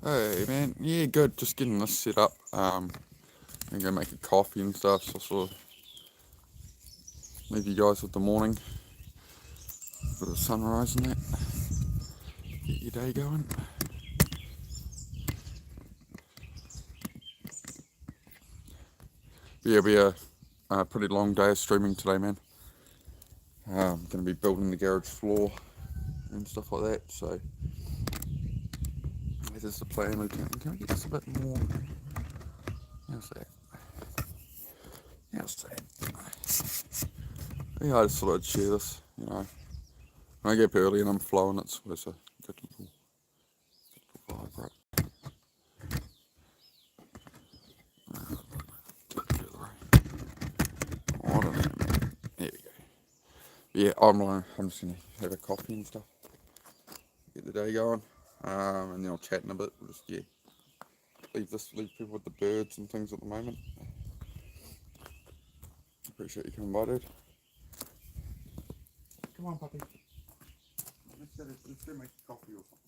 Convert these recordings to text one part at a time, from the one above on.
Hey man, yeah, good. Just getting this set up. I'm gonna make a coffee and stuff. So sort of leave you guys with the morning, bit of sunrise and that. Get your day going. Yeah, be a pretty long day of streaming today, man. Gonna be building the garage floor and stuff like that. So this is the plan. Can I get this a bit more? How's that? How's that? Yeah, I just thought I'd share this. When I get up early and I'm flowing, it's always a good little vibe, right? Bit further away. Oh, I don't know, man. There we go. Yeah, I'm just gonna have a coffee and stuff, get the day going, and then I'll chat in a bit. We'll just leave people with the birds and things at the moment. Appreciate you coming by, dude. Come on, puppy. Let's go make coffee or something.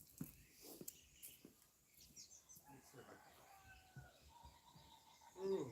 Ooh.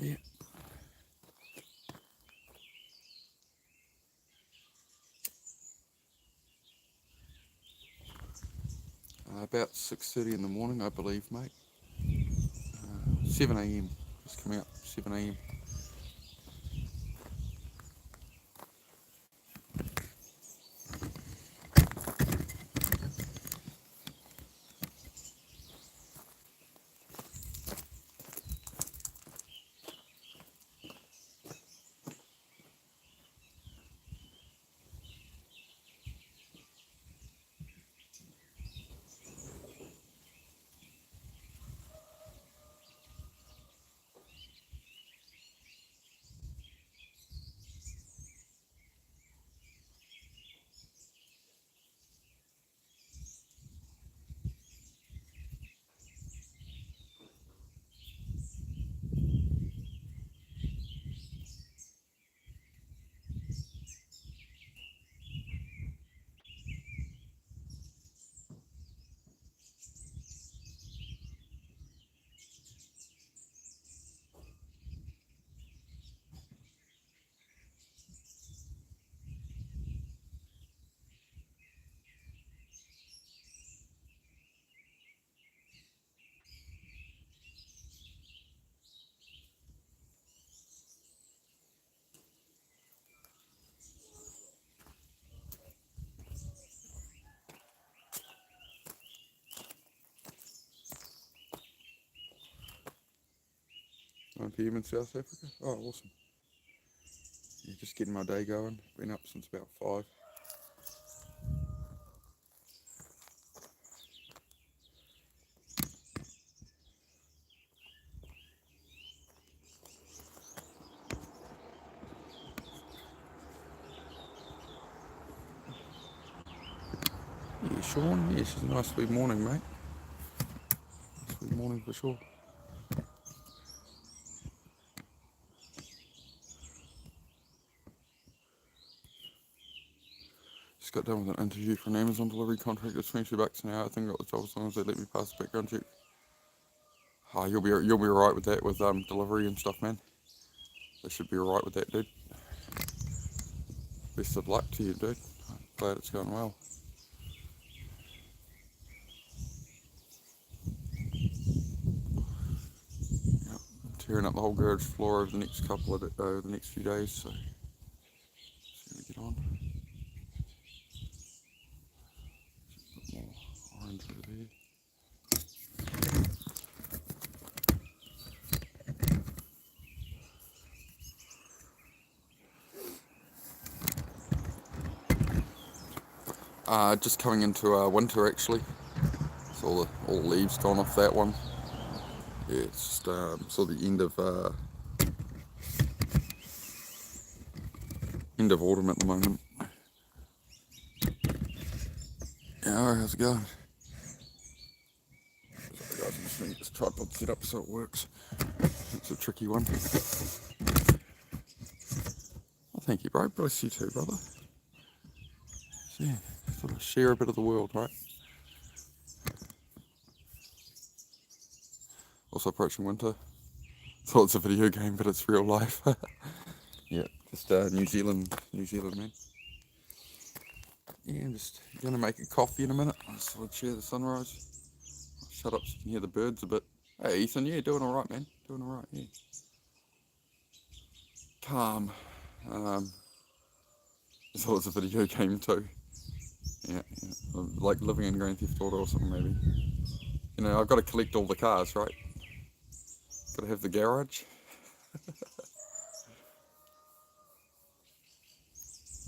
Yeah. About 6:30 in the morning, I believe, mate. 7 a.m. Just coming up. 7 a.m. 9 PM in South Africa. Oh, awesome. Yeah, just getting my day going. Been up since about 5. Yeah, Sean, yeah, she's a nice sweet morning, mate. Sweet morning for sure. Just got done with an interview for an Amazon delivery contract at $22 an hour. I think I got the job as long as they let me pass the background check. Oh, you'll be alright with that with delivery and stuff, man. They should be alright with that, dude. Best of luck to you, dude. I'm glad it's going well. Yeah, I'm tearing up the whole garage floor over the next the next few days. So see how we get on. A bit more orange over there. Just coming into winter actually. So all the leaves gone off that one. Yeah, it's just sort of the end of autumn at the moment. Yeah, how's it going? Sorry guys, I'm just going to get this tripod set up so it works. It's a tricky one. Oh, thank you, bro. Bless you too, brother. So, yeah, sort of share a bit of the world, right? Also approaching winter. So it's a video game, but it's real life. Yeah, just New Zealand, man. Yeah, I'm just gonna make a coffee in a minute. I'll sort of cheer the sunrise. I'll shut up so you can hear the birds a bit. Hey Ethan, yeah, doing alright, man. Doing alright, yeah. Calm. So it's a video game too. Yeah. Like living in Grand Theft Auto or something maybe. You know, I've got to collect all the cars, right? Got to have the garage.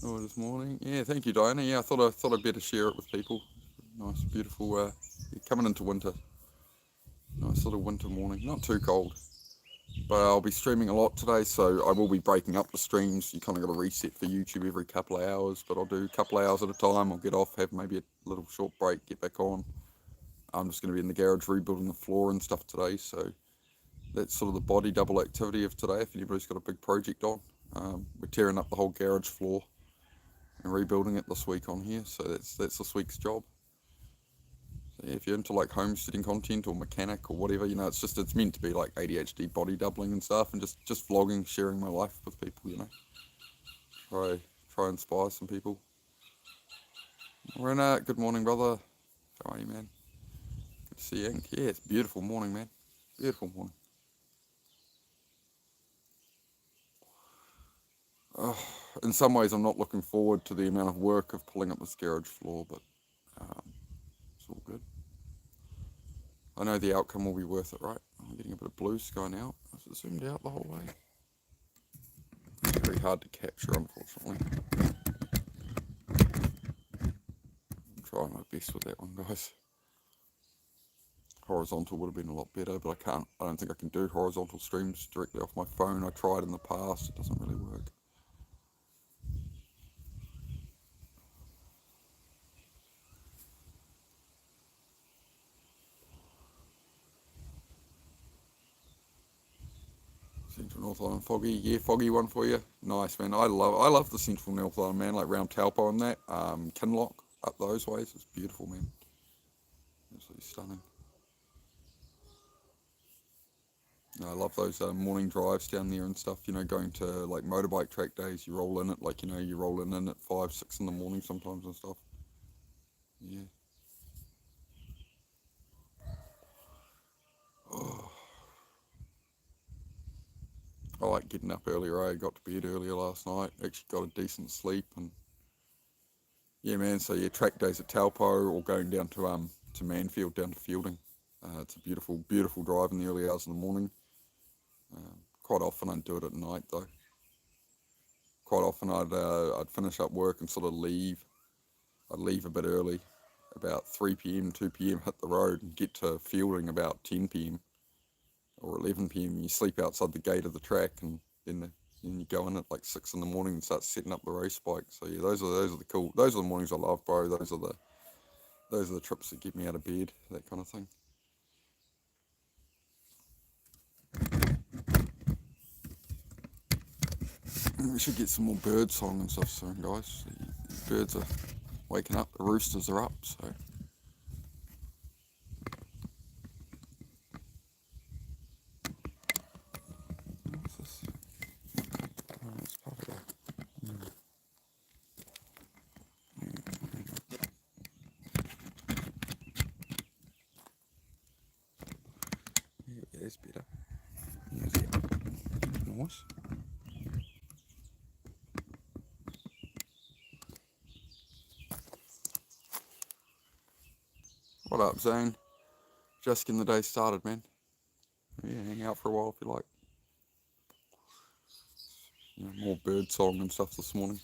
Oh, this morning. Yeah, thank you, Diana. Yeah, I thought I'd better share it with people. Nice, beautiful. Coming into winter. Nice little winter morning. Not too cold. But I'll be streaming a lot today, so I will be breaking up the streams. You kind of got to reset for YouTube every couple of hours, but I'll do a couple of hours at a time. I'll get off, have maybe a little short break, get back on. I'm just going to be in the garage rebuilding the floor and stuff today, so that's sort of the body double activity of today. If anybody's got a big project on, we're tearing up the whole garage floor and rebuilding it this week on here, so that's this week's job. So yeah, if you're into like homesteading content or mechanic or whatever, you know, it's meant to be like ADHD body doubling and stuff, and just vlogging, sharing my life with people, you know. Try inspire some people. Renat, good morning, brother. How are you, man? Good to see you, Ink. Yeah, it's a beautiful morning, man. Beautiful morning. In some ways, I'm not looking forward to the amount of work of pulling up this garage floor, but it's all good. I know the outcome will be worth it, right? I'm getting a bit of blue sky now. Is it zoomed out the whole way? It's very hard to capture, unfortunately. I'm trying my best with that one, guys. Horizontal would have been a lot better, but I don't think I can do horizontal streams directly off my phone. I tried in the past, it doesn't really work. Central North Island foggy, yeah, foggy one for you. Nice, man. I love the Central North Island, man. Like round Taupo and that, Kinloch up those ways. It's beautiful, man. Absolutely stunning. I love those morning drives down there and stuff. You know, going to like motorbike track days. You roll in at like you rolling in at 5, 6 in the morning sometimes and stuff. Yeah. Oh, I like getting up earlier. I got to bed earlier last night. Actually got a decent sleep and yeah, man. So yeah, track days at Taupo or going down to Manfield down to Fielding. It's a beautiful, beautiful drive in the early hours of the morning. Quite often I'd do it at night though. Quite often I'd finish up work and sort of leave. I'd leave a bit early, about 3 p.m., 2 p.m., hit the road and get to fielding about 10 p.m. or 11 p.m. You sleep outside the gate of the track, and then you go in at like 6 in the morning and start setting up the race bike. So yeah, those are the cool. Those are the mornings I love, bro. Those are the trips that get me out of bed, that kind of thing. We should get some more bird song and stuff soon, guys. The birds are waking up. The roosters are up, so. What's this? Oh, it's part of it. Yeah, that's better. Here's that. Nice. What up, Zane? Just getting the day started, man. Yeah, hang out for a while if you like. More bird song and stuff this morning.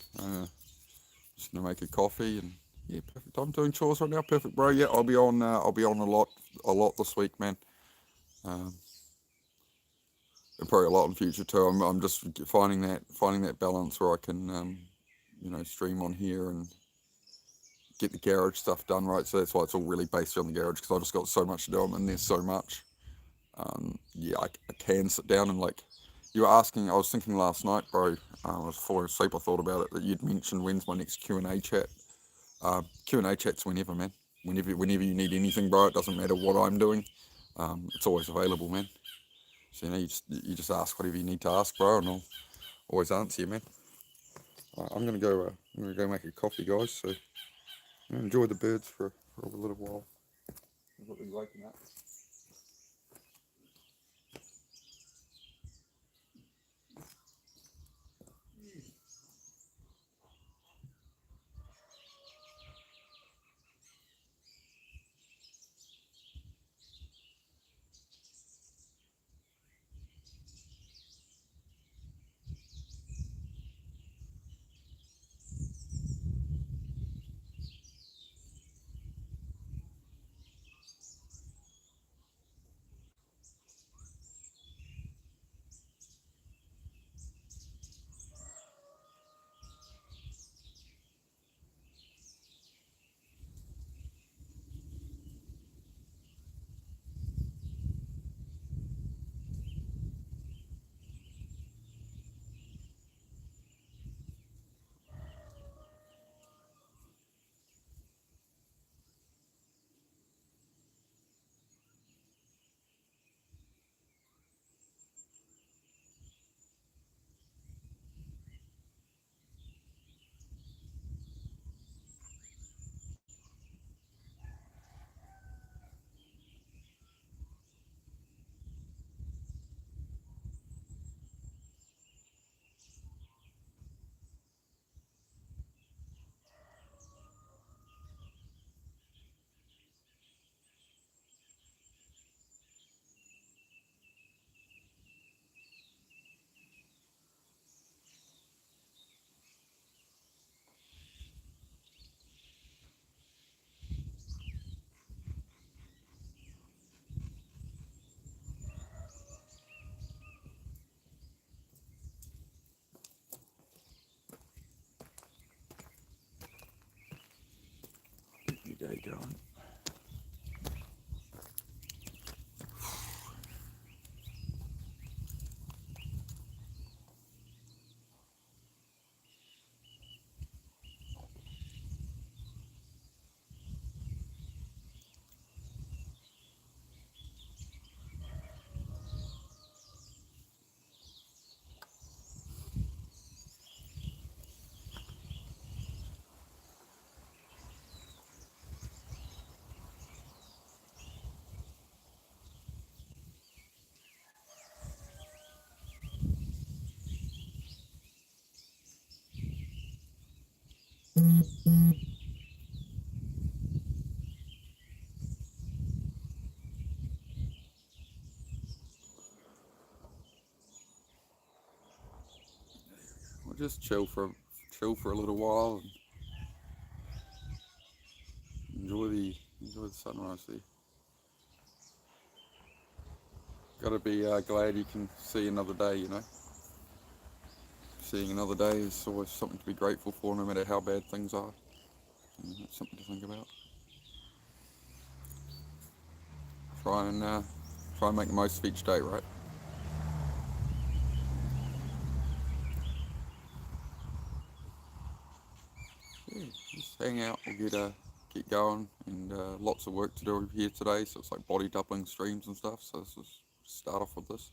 Just gonna make a coffee and yeah, perfect. I'm doing chores right now. Perfect, bro. Yeah, I'll be on. I'll be on a lot this week, man. Um, and probably a lot in future too. I'm just finding that balance where I can, stream on here and get the garage stuff done right. So that's why it's all really based on the garage, because I just got so much to do. I'm in there so much. Yeah, I can sit down and like. You were asking. I was thinking last night, bro. I was falling asleep. I thought about it that you'd mentioned when's my next Q&A chat. Q&A chats whenever, man. Whenever you need anything, bro. It doesn't matter what I'm doing. It's always available, man. So you just ask whatever you need to ask, bro, and I'll always answer you, man. I'm gonna go. I'm gonna go make a coffee, guys. So enjoy the birds for a little while. I've got them waking up. Keep your day going. just chill for a little while and enjoy the sunrise there. Got to be glad you can see another day, you know. Seeing another day is always something to be grateful for, no matter how bad things are. And it's something to think about. Try and make the most of each day, right? Yeah, just hang out. We'll get going, and lots of work to do here today. So it's like body doubling streams and stuff. So let's just start off with this.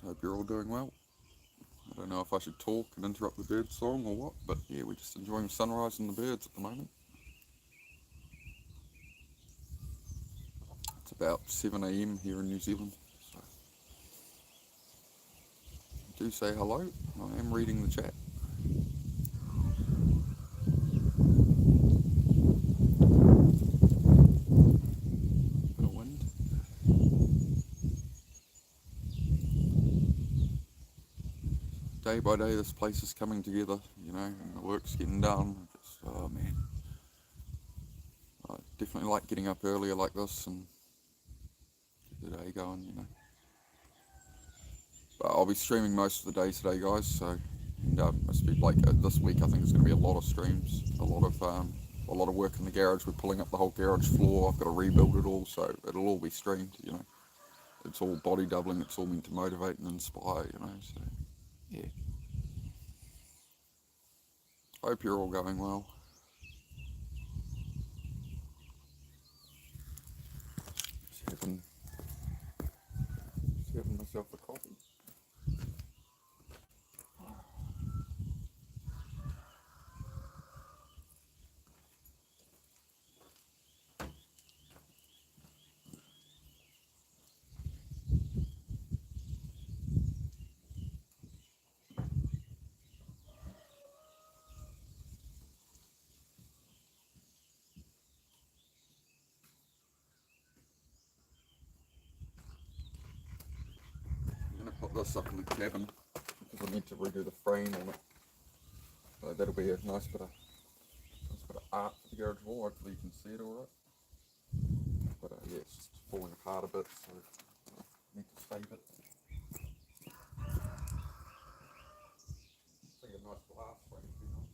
Hope you're all doing well. I don't know if I should talk and interrupt the bird song or what, but yeah, we're just enjoying the sunrise and the birds at the moment. It's about 7 a.m. here in New Zealand, so do say hello. I am reading the chat. Bit of wind. Day by day, this place is coming together, you know, and the work's getting done. Just, oh man, I definitely like getting up earlier like this and get the day going, you know. But I'll be streaming most of the day today, guys. So, and must be like this week. I think it's going to be a lot of streams, a lot of work in the garage. We're pulling up the whole garage floor. I've got to rebuild it all, so it'll all be streamed. You know, it's all body doubling. It's all meant to motivate and inspire. You know, so yeah. Hope you're all going well. Just having myself a coffee. I'm going to put this up in the cabin because I need to redo the frame on it. So that'll be a nice bit of art for the garage wall. Hopefully you can see it all right. But yeah, it's just falling apart a bit, so I need to save it. I think a nice glass frame would be nice.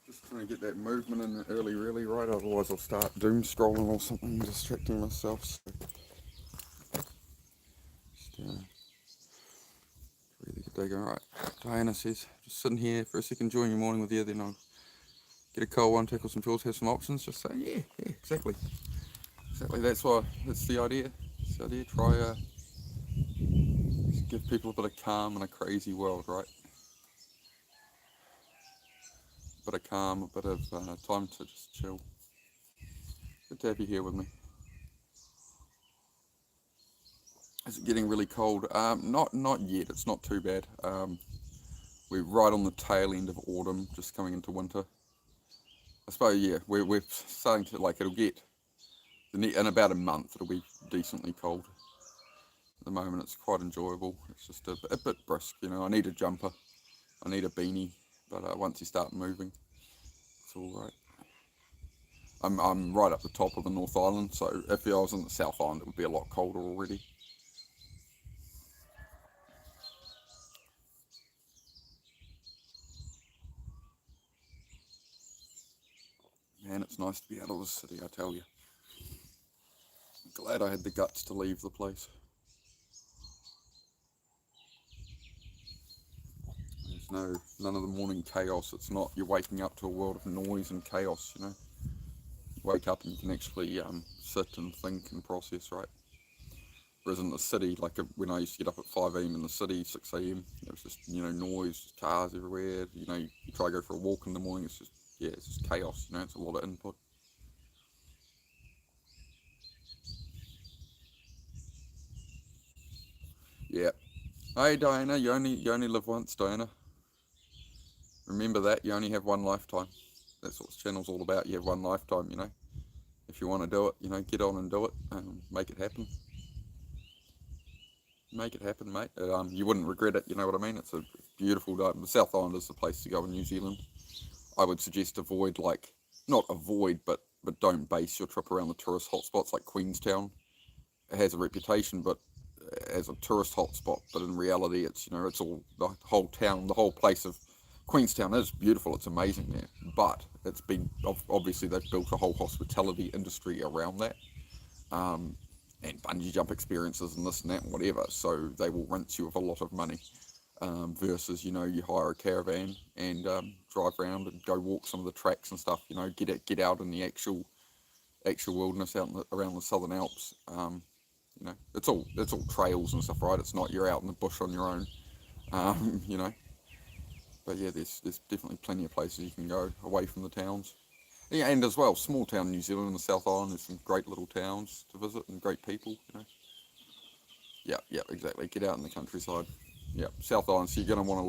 Just trying to get that movement in early, really, right? Otherwise, I'll start doom scrolling or something, distracting myself. So just really good day going. Right, Diana says, just sitting here for a second, enjoying your morning with you. Then I'll get a cold one, tackle some tools, have some options. Just say, yeah, exactly. That's the idea. That's the idea. Try give people a bit of calm in a crazy world, right? A bit of calm, a bit of time to just chill. Good to have you here with me. Is it getting really cold? Not yet. It's not too bad. We're right on the tail end of autumn, just coming into winter. I suppose yeah, we're starting to like it'll get in about a month. It'll be decently cold. At the moment, it's quite enjoyable. It's just a bit brisk, you know. I need a jumper, I need a beanie, but once you start moving, it's all right. I'm right up the top of the North Island, so if I was in the South Island, it would be a lot colder already. Man, it's nice to be out of the city, I tell you. Glad I had the guts to leave the place. There's none of the morning chaos. It's not, you're waking up to a world of noise and chaos, you know. wake up and you can actually sit and think and process, right? Whereas in the city, like when I used to get up at 5 a.m. in the city, 6 a.m., it was just, noise, just cars everywhere. You try to go for a walk in the morning, it's just, yeah, it's just chaos, it's a lot of input. Yeah. Hey, Diana, you only live once, Diana. Remember that, you only have one lifetime. That's what this channel's all about, you have one lifetime. If you want to do it, get on and do it, make it happen. Make it happen, mate. You wouldn't regret it, you know what I mean? It's a beautiful day. The South Island is the place to go in New Zealand. I would suggest avoid, not avoid, but don't base your trip around the tourist hotspots like Queenstown. It has a reputation, but as a tourist hotspot, but in reality, it's all the whole town, the whole place of Queenstown is beautiful. It's amazing there, but it's been obviously they've built a whole hospitality industry around that, and bungee jump experiences and this and that and whatever. So they will rinse you of a lot of money. Versus you hire a caravan and drive around and go walk some of the tracks and stuff. Get out in the actual wilderness out around the Southern Alps. It's all trails and stuff, right? It's not you're out in the bush on your own. Um, you know, but yeah, there's definitely plenty of places you can go away from the towns. Yeah, and as well, small town New Zealand in the South Island. There's some great little towns to visit and great people. Yeah, yeah, exactly. Get out in the countryside. Yeah, South Island. So you're going to want to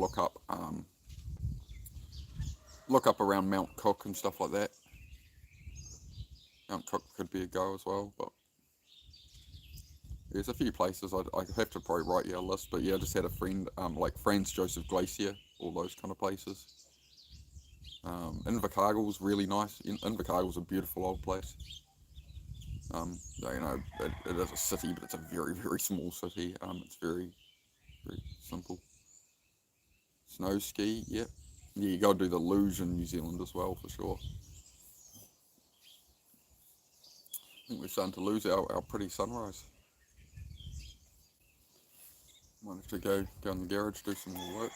look up around Mount Cook and stuff like that. Mount Cook could be a go as well, but there's a few places I have to probably write you a list. But yeah, I just had a friend like Franz Joseph Glacier, all those kind of places. Invercargill's really nice. Invercargill's a beautiful old place. It is a city, but it's a very, very small city. It's very, very simple. Snow ski, yep. Yeah, you got to do the luge in New Zealand as well, for sure. I think we're starting to lose our pretty sunrise. Might have to go in the garage, do some more work.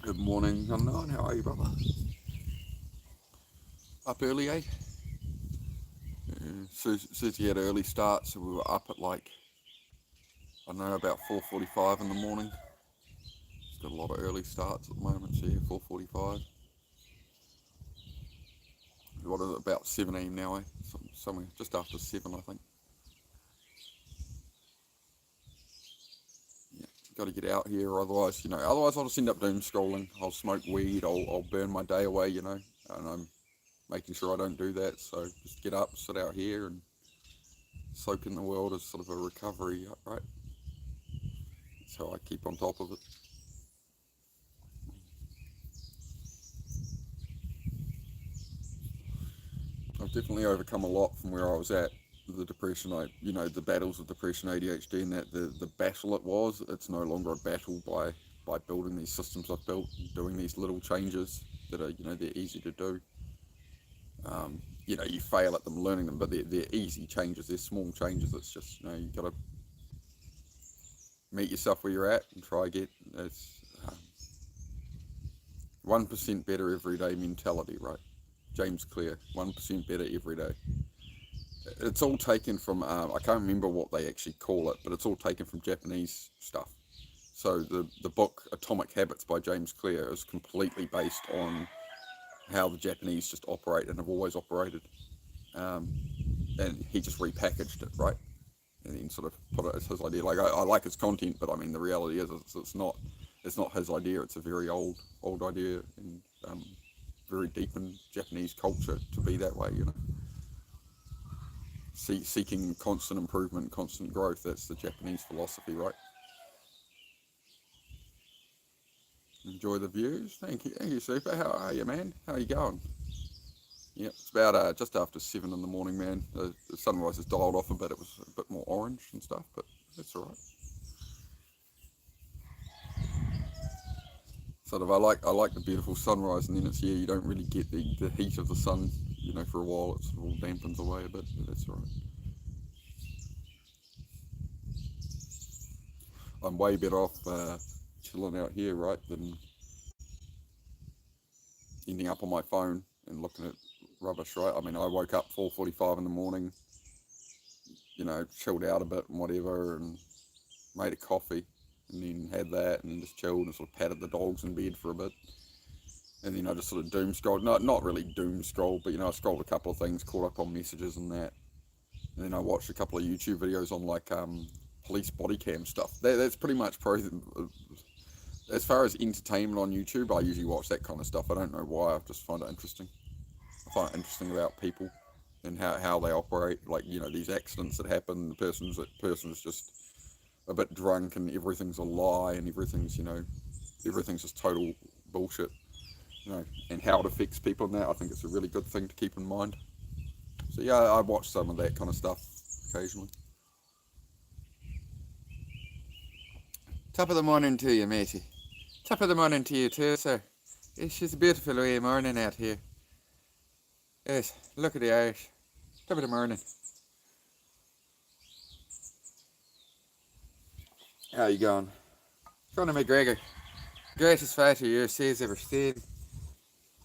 Good morning, Unknown. How are you, brother? Up early, eh? Yeah, Susie had an early start, so we were up at I don't know, about 4:45 in the morning. She's got a lot of early starts at the moment, so yeah, 4:45. What is it, about 7 a.m. now, eh? Somewhere just after 7, I think. Yeah, got to get out here, otherwise I'll just end up doom scrolling. I'll smoke weed, I'll burn my day away, and I'm making sure I don't do that. So just get up, sit out here, and soak in the world as sort of a recovery, right? That's how I keep on top of it. I've definitely overcome a lot from where I was at. The depression, the battles of depression, ADHD, and that the battle it was. It's no longer a battle by building these systems I've built, doing these little changes that are, they're easy to do. You fail at them, learning them, but they're easy changes. They're small changes. It's just, you got to meet yourself where you're at and try get. It's 1% better every day mentality, right? James Clear, 1% better every day. It's all taken from, I can't remember what they actually call it, but it's all taken from Japanese stuff. So the book Atomic Habits by James Clear is completely based on how the Japanese just operate and have always operated. And he just repackaged it, right? And then sort of put it as his idea. I like his content, but I mean the reality is it's not his idea. It's a very old idea and very deep in Japanese culture to be that way, seeking constant improvement, constant growth. That's the Japanese philosophy, right? Enjoy the views. Thank you, Super. How are you, man? How are you going? Yeah, it's about just after 7 in the morning, man. The sunrise has dialed off a bit. It was a bit more orange and stuff, but that's all right. Sort of, I like the beautiful sunrise, and then it's you don't really get the heat of the sun, for a while. It sort of all dampens away a bit, but that's all right. I'm way better off chilling out here, right, than ending up on my phone and looking at rubbish, right? I mean, I woke up 4:45 in the morning, chilled out a bit and whatever, and made a coffee, and then had that, and then just chilled and sort of patted the dogs in bed for a bit, and then I just sort of doom scrolled. Not really doom scrolled, but I scrolled a couple of things, caught up on messages and that, and then I watched a couple of YouTube videos on like police body cam stuff. That's pretty much as far as entertainment on YouTube. I usually watch that kind of stuff. I don't know why. I just find it interesting. I find it interesting about people and how they operate. Like these accidents that happen. The person's just a bit drunk and everything's a lie and everything's just total bullshit. And how it affects people and that. I think it's a really good thing to keep in mind. So yeah, I watch some of that kind of stuff occasionally. Top of the morning to you, matey. Top of the morning to you too, sir. It's a beautiful wee morning out here. Yes, look at the Irish. Top of the morning. How you going? Conor McGregor. Greatest fighter UFC's ever seen.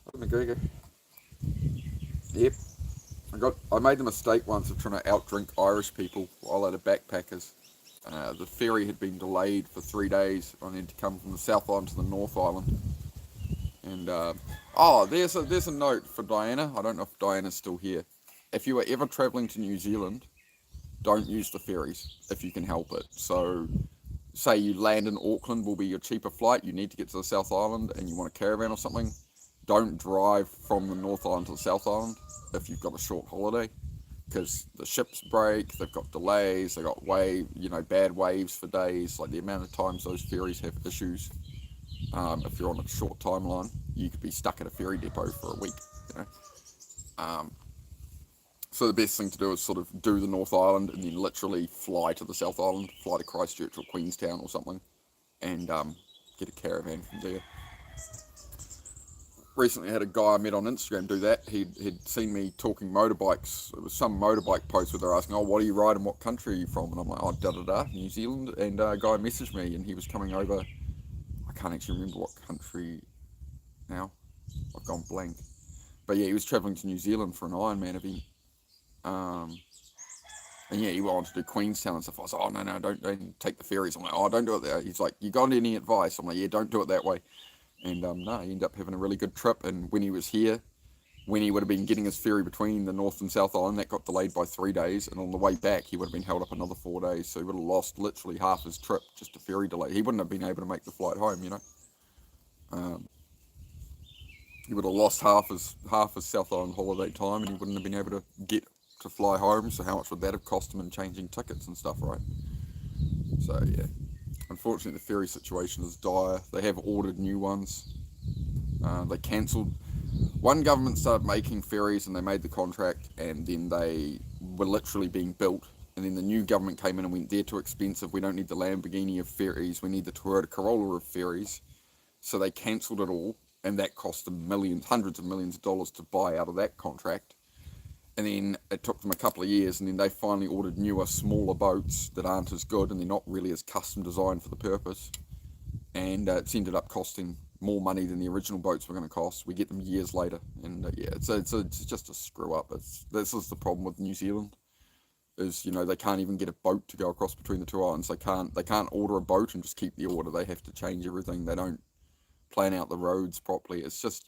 Conor McGregor. Yep. I made the mistake once of trying to outdrink Irish people while at a backpackers. The ferry had been delayed for 3 days. I needed to come from the South Island to the North Island. And, there's a note for Diana. I don't know if Diana's still here. If you are ever travelling to New Zealand, don't use the ferries if you can help it. So, say you land in Auckland, will be your cheaper flight. You need to get to the South Island and you want a caravan or something. Don't drive from the North Island to the South Island if you've got a short holiday, because the ships break, they've got delays, they've got bad waves for days. Like the amount of times those ferries have issues. If you're on a short timeline, you could be stuck at a ferry depot for a week. So the best thing to do is sort of do the North Island and then literally fly to the South Island, fly to Christchurch or Queenstown or something, and get a caravan from there. Recently I had a guy I met on Instagram do that. He'd seen me talking motorbikes. It was some motorbike post where they're asking, oh, what do you ride and what country are you from? And I'm like, oh, New Zealand. And a guy messaged me and he was coming over. I can't actually remember what country now. I've gone blank. But yeah, he was travelling to New Zealand for an Ironman event. And yeah, he wanted to do Queenstown and stuff. I was like, oh, no, don't take the ferries. I'm like, oh, don't do it there. He's like, you got any advice? I'm like, yeah, don't do it that way. And no, he ended up having a really good trip. And when he was here, when he would have been getting his ferry between the North and South Island, that got delayed by 3 days. And on the way back, he would have been held up another 4 days. So he would have lost literally half his trip, just a ferry delay. He wouldn't have been able to make the flight home, He would have lost half his South Island holiday time, and he wouldn't have been able to get to fly home. So how much would that have cost him in changing tickets and stuff, right? So yeah. Unfortunately, the ferry situation is dire. They have ordered new ones. They cancelled. One government started making ferries and they made the contract, and then they were literally being built. And then the new government came in and went, they're too expensive. We don't need the Lamborghini of ferries. We need the Toyota Corolla of ferries. So they cancelled it all, and that cost them hundreds of millions of dollars to buy out of that contract. And then it took them a couple of years, and then they finally ordered newer, smaller boats that aren't as good, and they're not really as custom designed for the purpose. And it's ended up costing more money than the original boats were going to cost. We get them years later, and it's just a screw up. This is the problem with New Zealand, is they can't even get a boat to go across between the two islands. They can't order a boat and just keep the order. They have to change everything. They don't plan out the roads properly. It's just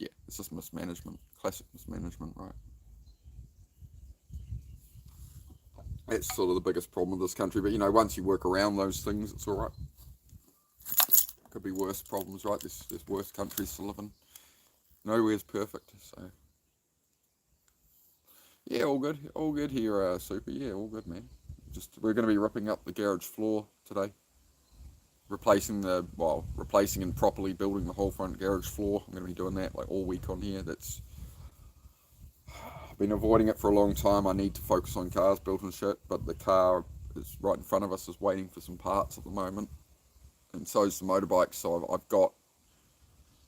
mismanagement, classic mismanagement, right? That's sort of the biggest problem with this country. But, once you work around those things, it's all right. Could be worse problems, right? There's worse countries to live in. Nowhere's perfect, so. Yeah, all good here, Super. Yeah, all good, man. We're going to be ripping up the garage floor today. Replacing and properly building the whole front garage floor. I'm going to be doing that all week on here. Been avoiding it for a long time. I need to focus on cars built and shit, but the car is right in front of us, is waiting for some parts at the moment, and so is the motorbike. So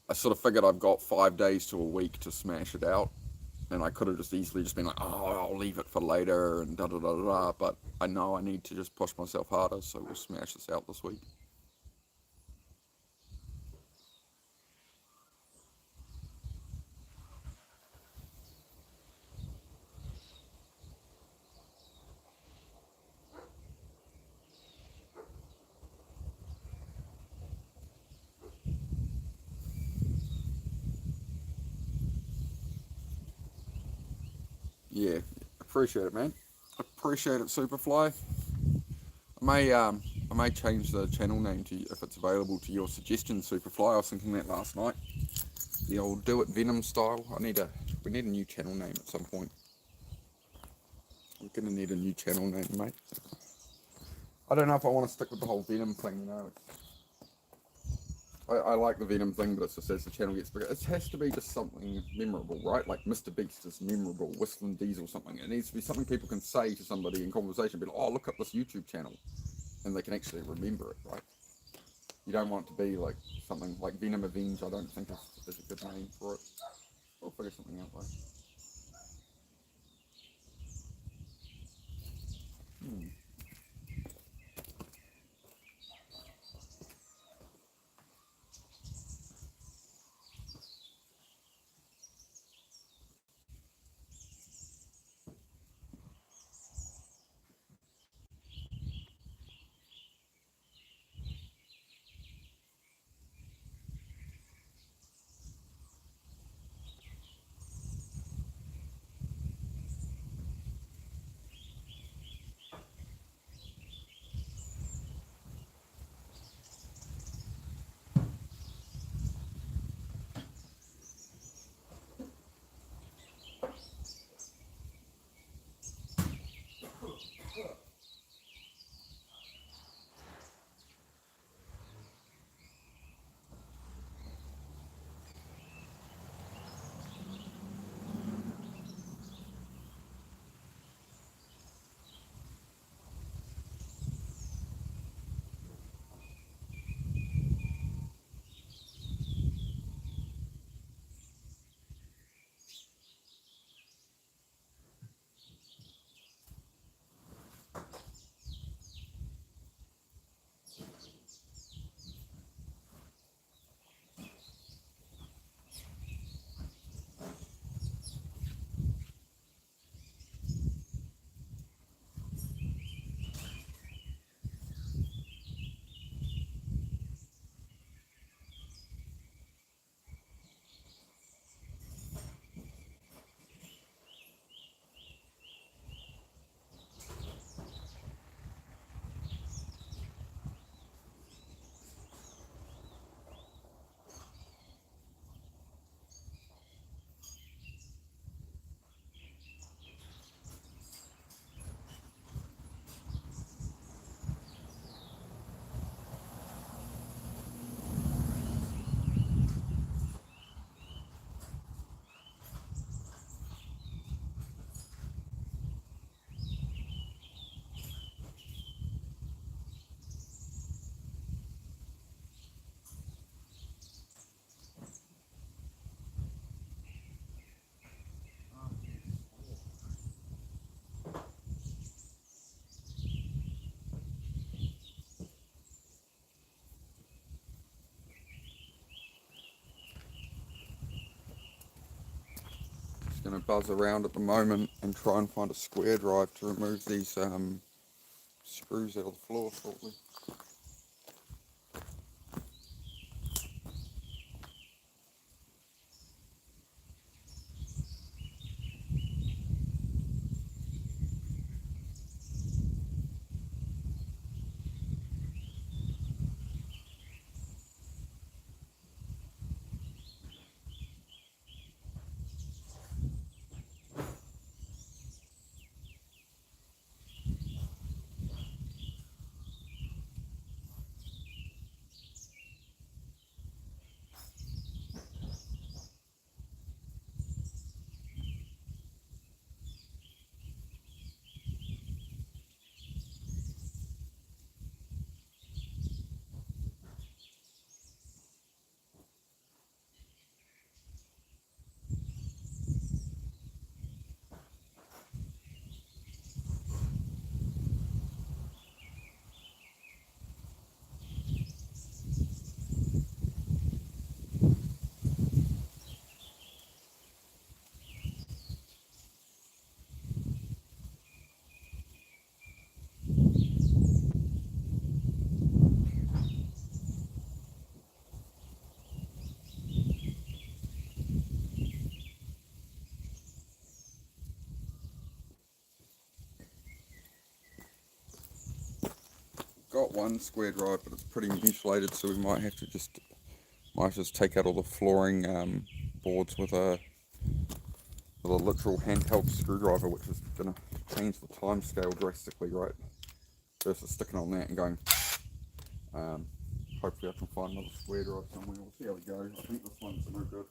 I sort of figured I've got 5 days to a week to smash it out, and I could have just easily been like, oh, I'll leave it for later and da, but I know I need to just push myself harder, so we'll smash this out this week. Yeah, appreciate it, man. Appreciate it, Superfly. I may change the channel name to if it's available to your suggestion, Superfly. I was thinking that last night. The old do it Venom style. We need a new channel name at some point. I'm gonna need a new channel name, mate. I don't know if I want to stick with the whole Venom thing. I like the Venom thing, but it's just as the channel gets bigger, it has to be just something memorable, right? Like Mr. Beast is memorable, Whistling Diesel, something. It needs to be something people can say to somebody in conversation, be like, oh, look up this YouTube channel, and they can actually remember it, right? You don't want it to be like something like Venom Avenge. I don't think is a good name for it. We'll figure something out though. Hmm. Just gonna buzz around at the moment and try and find a square drive to remove these screws out of the floor shortly. got one square drive, but it's pretty mutilated, so we might have to just take out all the flooring boards with a literal handheld screwdriver, which is going to change the time scale drastically, right? Versus sticking on that and going. Hopefully I can find another square drive somewhere. We'll see how we go. I think this one's no good.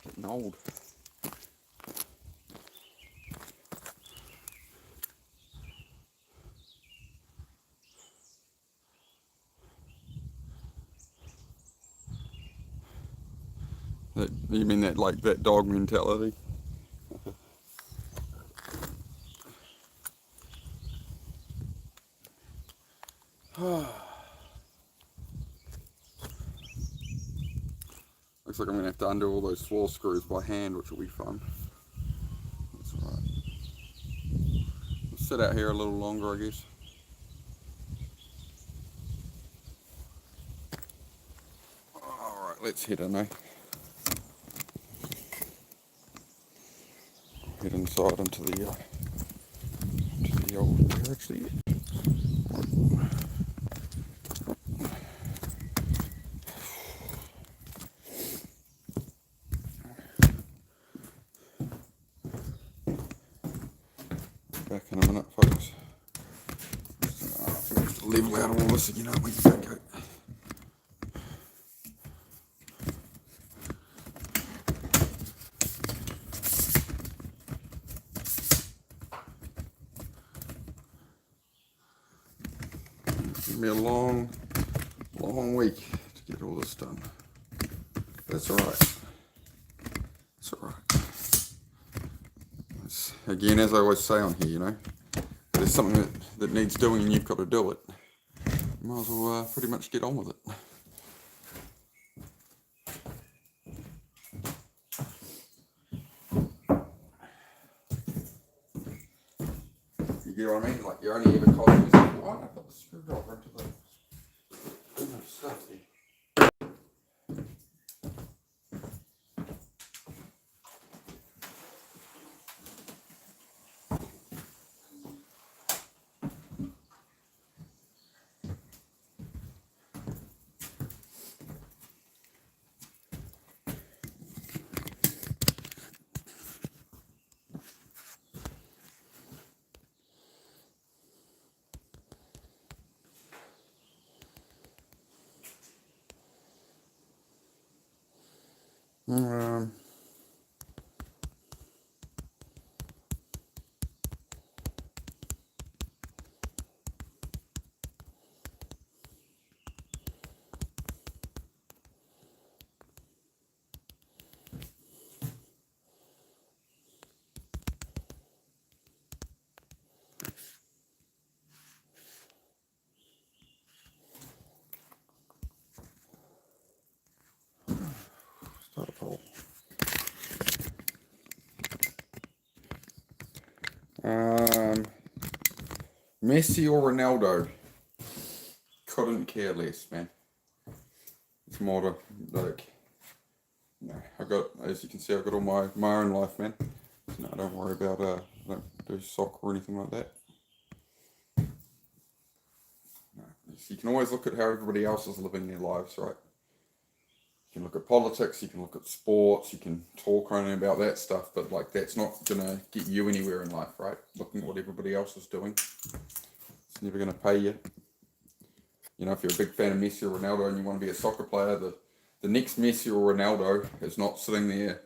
Getting old. You mean that, like, that dog mentality? Looks like I'm going to have to undo all those floor screws by hand, which will be fun. That's alright. We'll sit out here a little longer, I guess. Alright, let's head in, eh? head inside into the old garage there. Back in a minute, folks. Level out all this again, aren't we? Okay. It's gonna be a long week to get all this done. That's alright. It's alright. Again, as I always say on here, you know, if there's something that needs doing and you've got to do it, you might as well pretty much get on with it. You get what I mean? Like, you're only ever costing yourself, why don't I put the screwdriver into the stuff there? Start a poll. Messi or Ronaldo? Couldn't care less, man. It's more to, like, no, as you can see, I've got all my own life, man. No, don't worry about, I don't do soccer or anything like that. No, you can always look at how everybody else is living their lives, right? You can look at politics, you can look at sports, you can talk only about that stuff, but like that's not gonna get you anywhere in life, right? Looking at what everybody else is doing, it's never gonna pay you. You know, if you're a big fan of Messi or Ronaldo and you want to be a soccer player, the next Messi or Ronaldo is not sitting there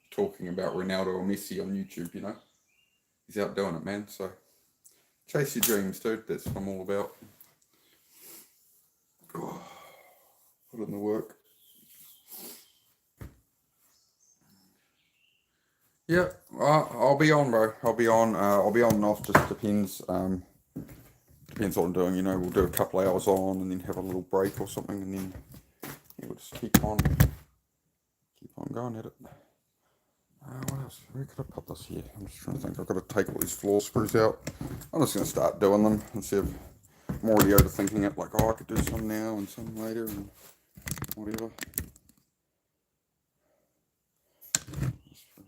talking about Ronaldo or Messi on YouTube, you know? He's out doing it, man. So chase your dreams, dude. That's what I'm all about. Oh, put in the work. Yeah, I'll be on, bro. I'll be on. I'll be on and off. Just depends. Depends what I'm doing. You know, we'll do a couple hours on and then have a little break or something, and then we'll just keep on going at it. What else? Where could I put this here? I'm just trying to think. I've got to take all these floor screws out. I'm just going to start doing them instead of I'm already overthinking it. Like, oh, I could do some now and some later and whatever.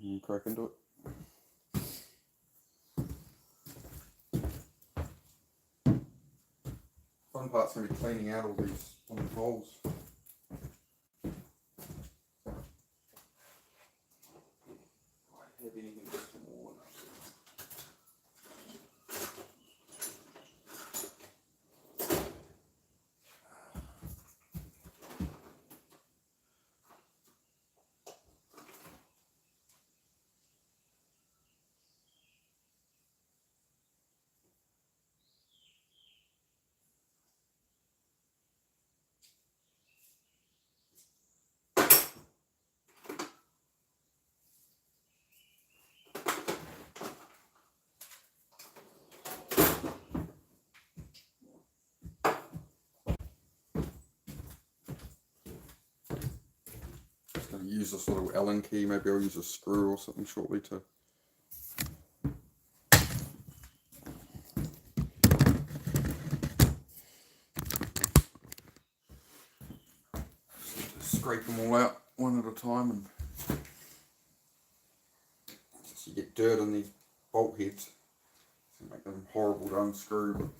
Just crack into it. Fun part's going to be cleaning out all these holes. Have anything small enough. Going to use this little Allen key. Maybe I'll use a screw or something shortly to scrape them all out one at a time. And you get dirt on these bolt heads. It's make them horrible to unscrew.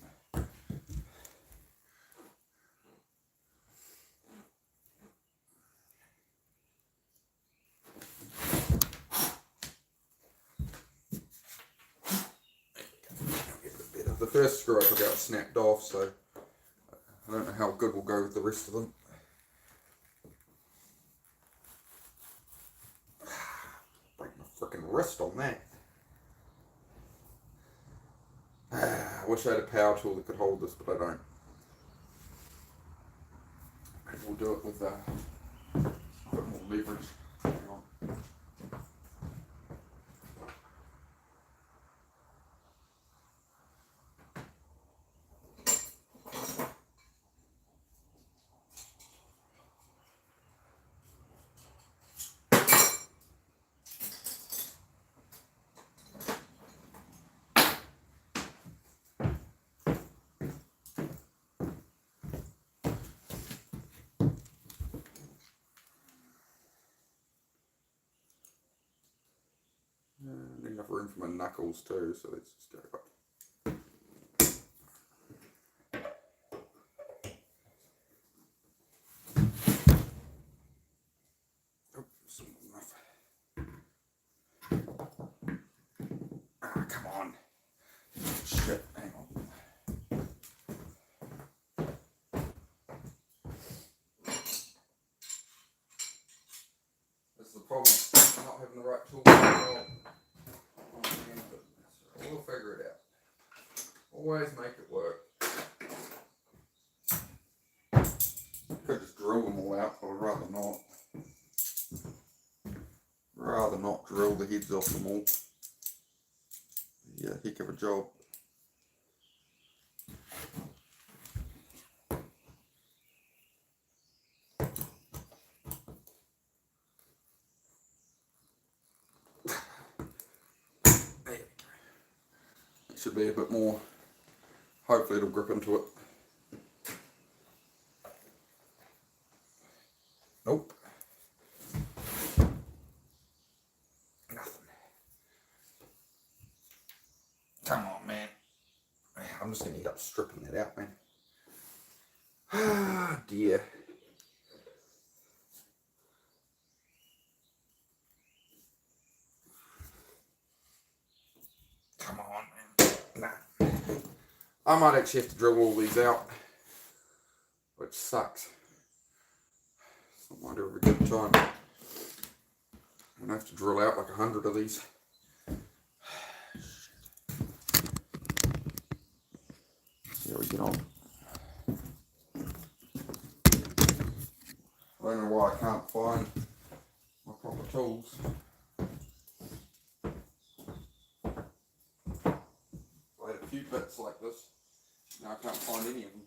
But the first screw I took out snapped off, so I don't know how good will go with the rest of them. Break my freaking wrist on that. I wish I had a power tool that could hold this, but I don't. Maybe we'll do it with a bit more leverage. Hang on. Enough room for my knuckles too, so let's just go up. Oh, enough. Ah, come on. Shit, hang on. That's the problem, not having the right tool. We'll figure it out. Always make it work. Could just drill them all out, but I'd rather not. Rather not drill the heads off them all. Yeah, heck of a job. Should be a bit more. Hopefully it'll grip into it. Nope. Nothing. Come on, man. I'm just going to end up stripping that out, man. Ah, dear. Come on, man. Nah. I might actually have to drill all these out, which sucks. It's not a very good time. I'm gonna have to drill out like 100 of these. See how we get on. I don't know why I can't find my proper tools. I had a few bits like this. Now I can't find any of them.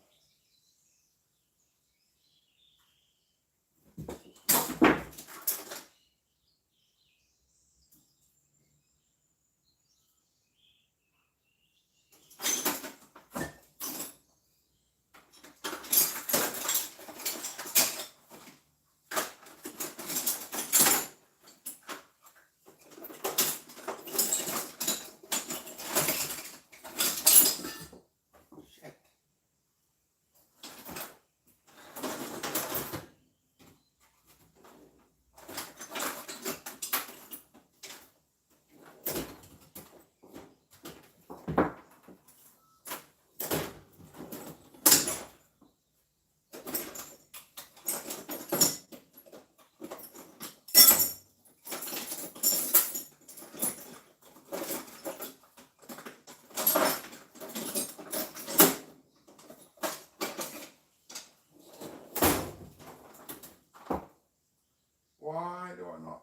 Why do I not?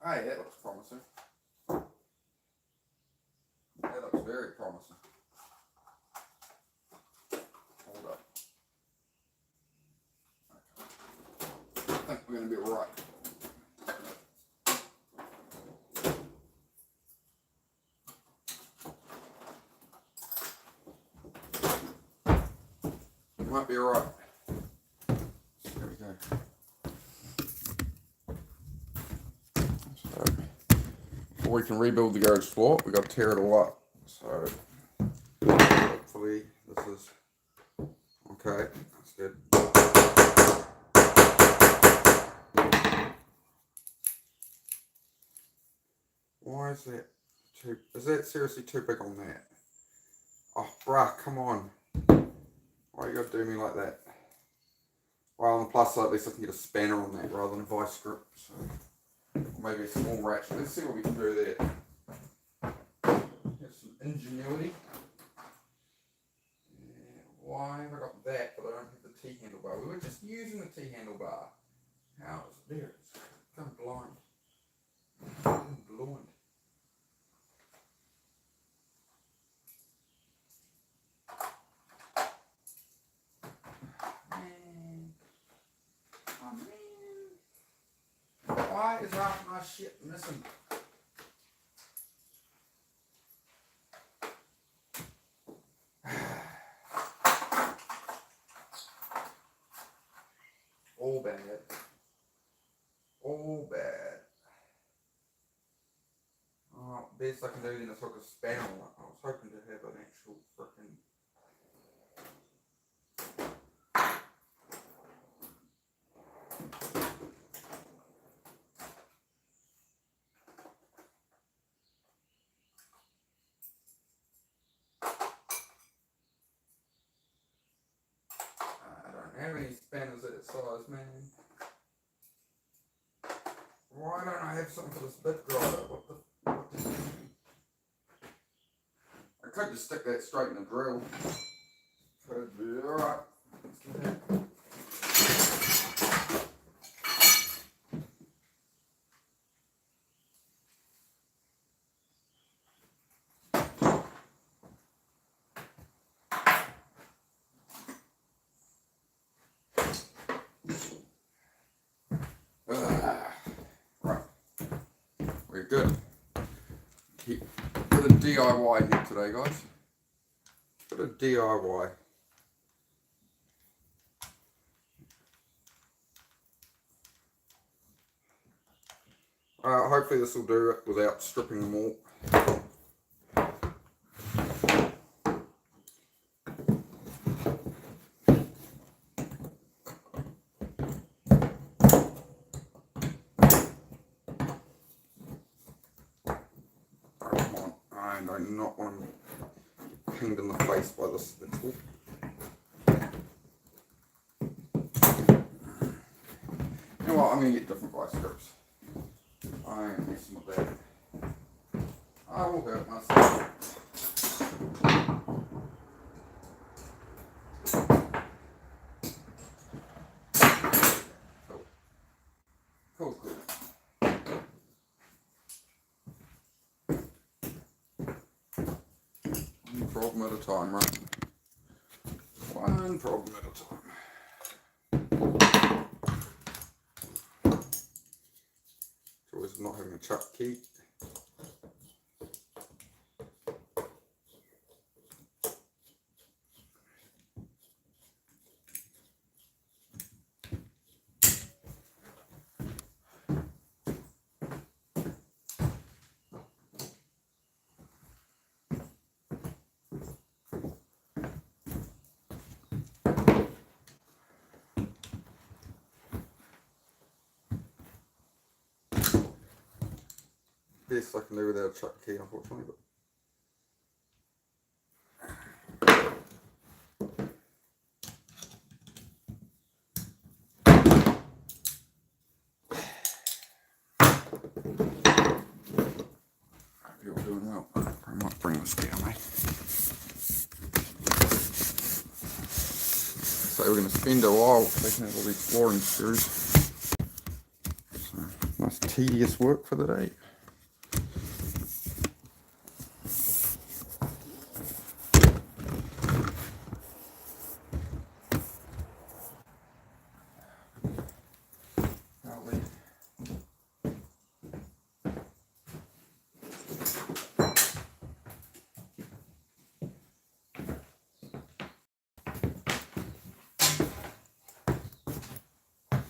Hey, that looks promising. That looks very promising. Hold up. Okay. I think we're going to be right. Might be right. There we go. we can rebuild the garage floor, we've got to tear it all up. So hopefully this is okay. That's good. Why is that too? Is that seriously too big on that? Oh, bruh, come on. Why you gotta do me like that? Well, on the plus side, at least I can get a spanner on that rather than a vice grip. So, or maybe a small ratchet. Let's see what we can do there. Have some ingenuity. Yeah, why have I got that, but I don't have the T handlebar? We were just using the T handlebar. How is it there? It's gone blind. I'm blind. Man. Oh man. Why is half my shit missing? All bad. All bad. Oh, best I can do then is hook a spanner on it. I was hoping to have an actual frickin' I don't have any spanners at its size, man. Why don't I have something for this bit grinder? What the I could just stick that straight in the drill. Could be alright. Let's do that. Right. We're good. Bit of DIY here today, guys. Bit of DIY. Hopefully this will do it without stripping them all. I do not want to be pinged in the face by this little. You know what, I'm going to get different vice grips. I ain't messing with that. I will hurt myself. Cool. One problem at a time, right? One problem at a time. Choice of not having a chuck key. Best I can do without a chuck key, unfortunately, but hope you're doing well. I might bring this down, mate. So we're going to spend a while taking out all these flooring screws. So, nice tedious work for the day.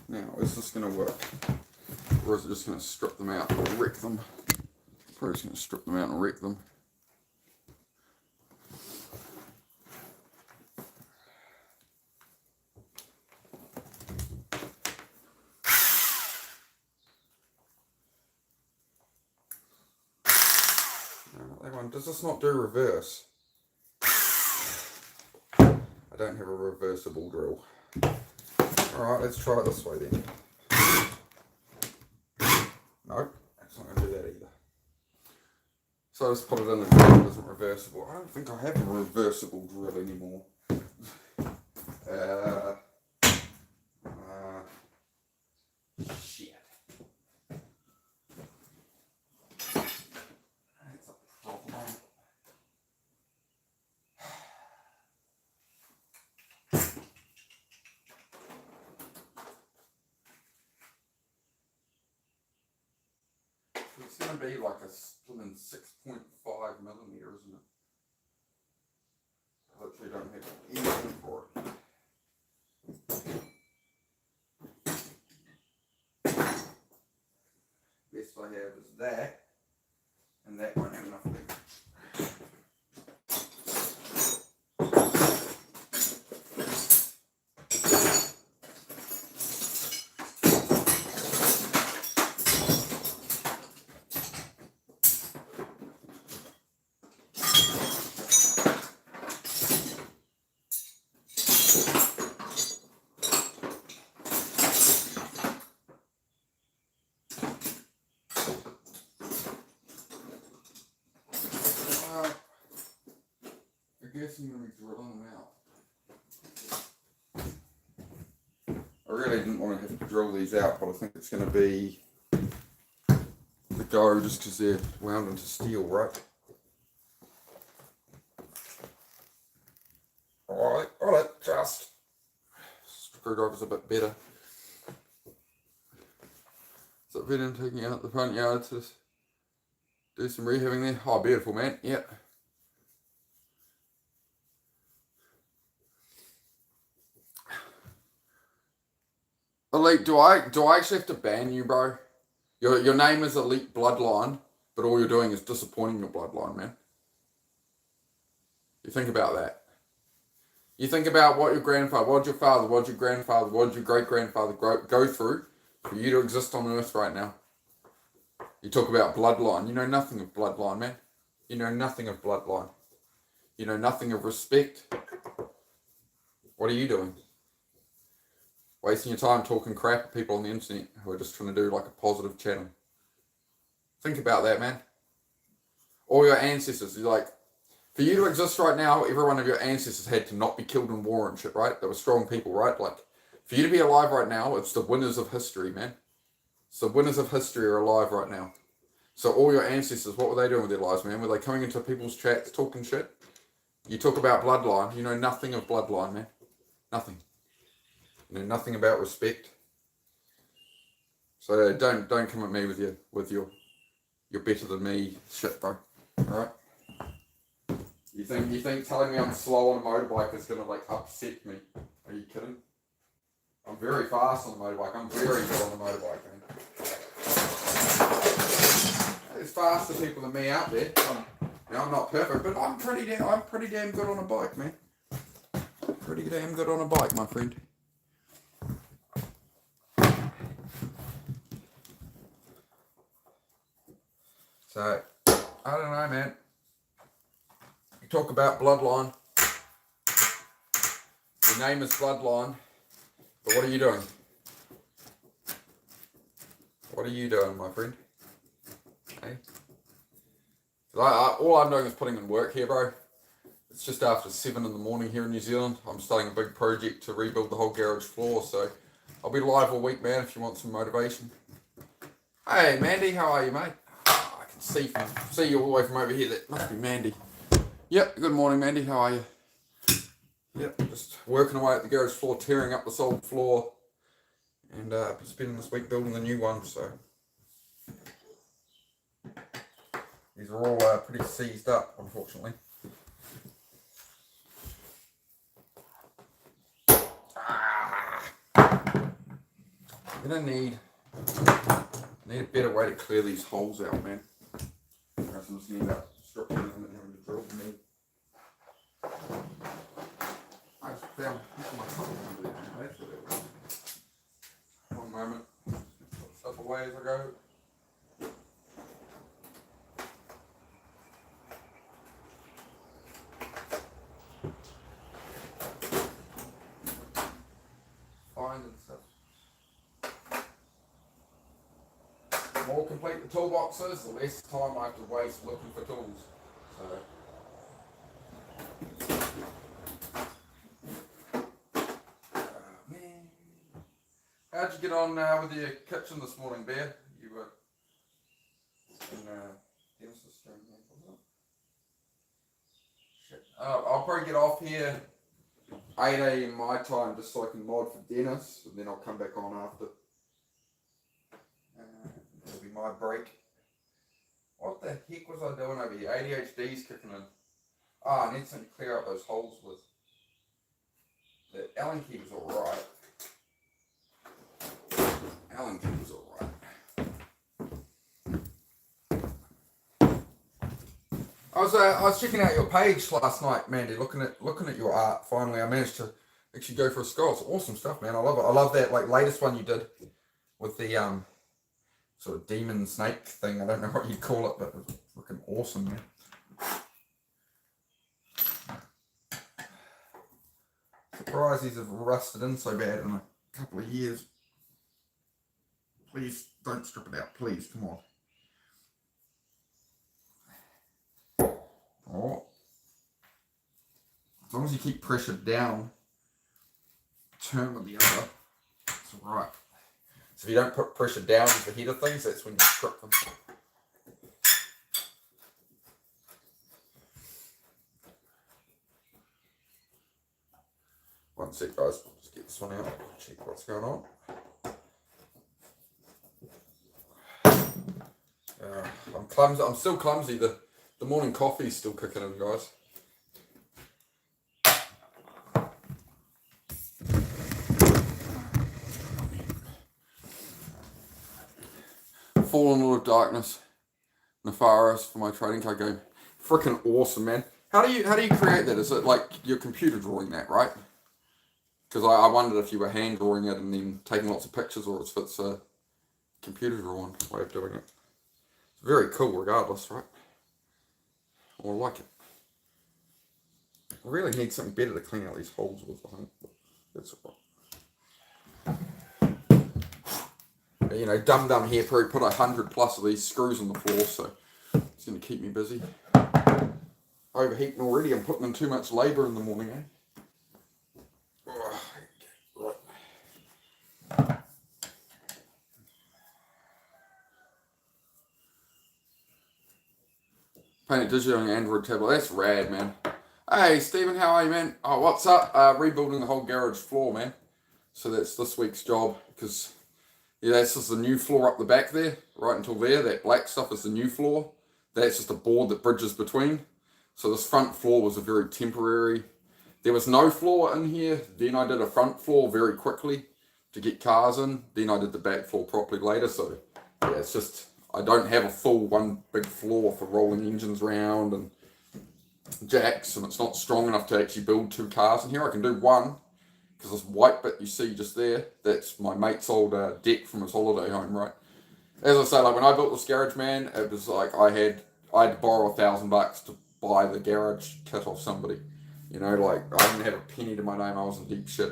Now, is this going to work? Or is it just going to strip them out and wreck them? Probably just going to strip them out and wreck them. That one, does this not do reverse? I don't have a reversible drill. Alright, let's try it this way then. Nope, that's not going to do that either. So I just put it in the drill, it isn't reversible. I don't think I have a reversible drill anymore. Shit. That's a problem. It's going to be like a slim 6.5 millimeter, isn't it? I literally don't have anything for it. Best I have is that, and that won't have enough length. I guess I'm going to be drilling them out. I really didn't want to have to drill these out, but I think it's going to be the go just because they're wound into steel, right? Alright, just. Screwdriver's a bit better. So I've been taking out the front yard to do some rehabbing there. Oh, beautiful, man. Yep. Elite, do I actually have to ban you, bro? Your name is Elite Bloodline, but all you're doing is disappointing your bloodline, man. You think about that. You think about what your grandfather, what your father, what your grandfather, what your great-grandfather go through for you to exist on Earth right now. You talk about bloodline. You know nothing of bloodline, man. You know nothing of bloodline. You know nothing of respect. What are you doing? Wasting your time talking crap to people on the internet who are just trying to do like a positive channel. Think about that, man. All your ancestors, you're like, for you to exist right now, every one of your ancestors had to not be killed in war and shit, right? They were strong people, right? Like, for you to be alive right now, it's the winners of history, man. So winners of history are alive right now. So all your ancestors, what were they doing with their lives, man? Were they coming into people's chats talking shit? You talk about bloodline, you know nothing of bloodline, man. Nothing. You know nothing about respect. So don't come at me with your you're better than me shit, bro. Alright? You think telling me I'm slow on a motorbike is gonna like upset me? Are you kidding? I'm very fast on the motorbike. I'm very good on the motorbike, man. There's faster people than me out there. I'm not perfect, but I'm pretty damn good on a bike, man. Pretty damn good on a bike, my friend. So, I don't know, man. You talk about bloodline. Your name is Bloodline. But what are you doing? What are you doing, my friend? Hey? All I'm doing is putting in work here, bro. It's just after 7 in the morning here in New Zealand. I'm starting a big project to rebuild the whole garage floor, so I'll be live all week, man, if you want some motivation. Hey, Mandy, how are you, mate? Oh, I can see you all the way from over here. That must be Mandy. Yep, good morning, Mandy. How are you? Yep, just working away at the garage floor, tearing up this old floor, and spending this week building the new one, so these are all pretty seized up, unfortunately. You're gonna need a better way to clear these holes out, man. honest, I'm just going to end up stripping them and having to drill them in. I just found my couple under there. That's what it was. One moment. Put stuff away as I go. Find and stuff. The more complete the toolboxes, the less time I have to waste looking for tools. So. How'd you get on with your kitchen this morning, Bear? You were in Dennis's room, wasn't it? Shit. I'll probably get off here 8 AM my time just so I can mod for Dennis, and then I'll come back on after. That'll be my break. What the heck was I doing over here? ADHD's kicking in. I need something to clear up those holes with. The Allen key was alright. Allen key was alright. I was checking out your page last night, Mandy, looking at your art. Finally, I managed to actually go for a skull. It's awesome stuff, man. I love it. I love that latest one you did with the sort of demon snake thing. I don't know what you call it, but it was freaking awesome, man. Surprised these have rusted in so bad in a couple of years. Please don't strip it out, please, come on. Oh. As long as you keep pressure down, turn with the other, it's alright. So if you don't put pressure down with the head of things, that's when you strip them. One sec, guys, just get this one out, check what's going on. I'm clumsy. I'm still clumsy. The morning coffee's still kicking in, guys. Fallen Lord of Darkness, Nefarious for my trading card game. Freaking awesome, man. How do you create that? Is it like your computer drawing that, right? Because I wondered if you were hand drawing it and then taking lots of pictures, or if it's a computer drawn way of doing it. It's very cool regardless, right? I like it. I really need something better to clean out these holes with, I think. That's alright. You know, Dum here probably put 100+ of these screws on the floor, so it's going to keep me busy. Overheating already, I'm putting in too much labour in the morning, eh? Paint it digital on your Android tablet. That's rad, man. Hey, Stephen, how are you, man? Oh, what's up? Rebuilding the whole garage floor, man. So that's this week's job, because yeah, that's just the new floor up the back there, right until there. That black stuff is the new floor. That's just a board that bridges between. So this front floor was a very temporary. There was no floor in here. Then I did a front floor very quickly to get cars in. Then I did the back floor properly later. So yeah, it's just, I don't have a full one big floor for rolling engines around and jacks, and it's not strong enough to actually build 2 cars in here. I can do one, because this white bit you see just there, that's my mate's old deck from his holiday home, right? As I say, like when I built this garage, man, it was like I had to borrow $1,000 to buy the garage kit off somebody. You know, like I didn't have a penny to my name. I was in deep shit.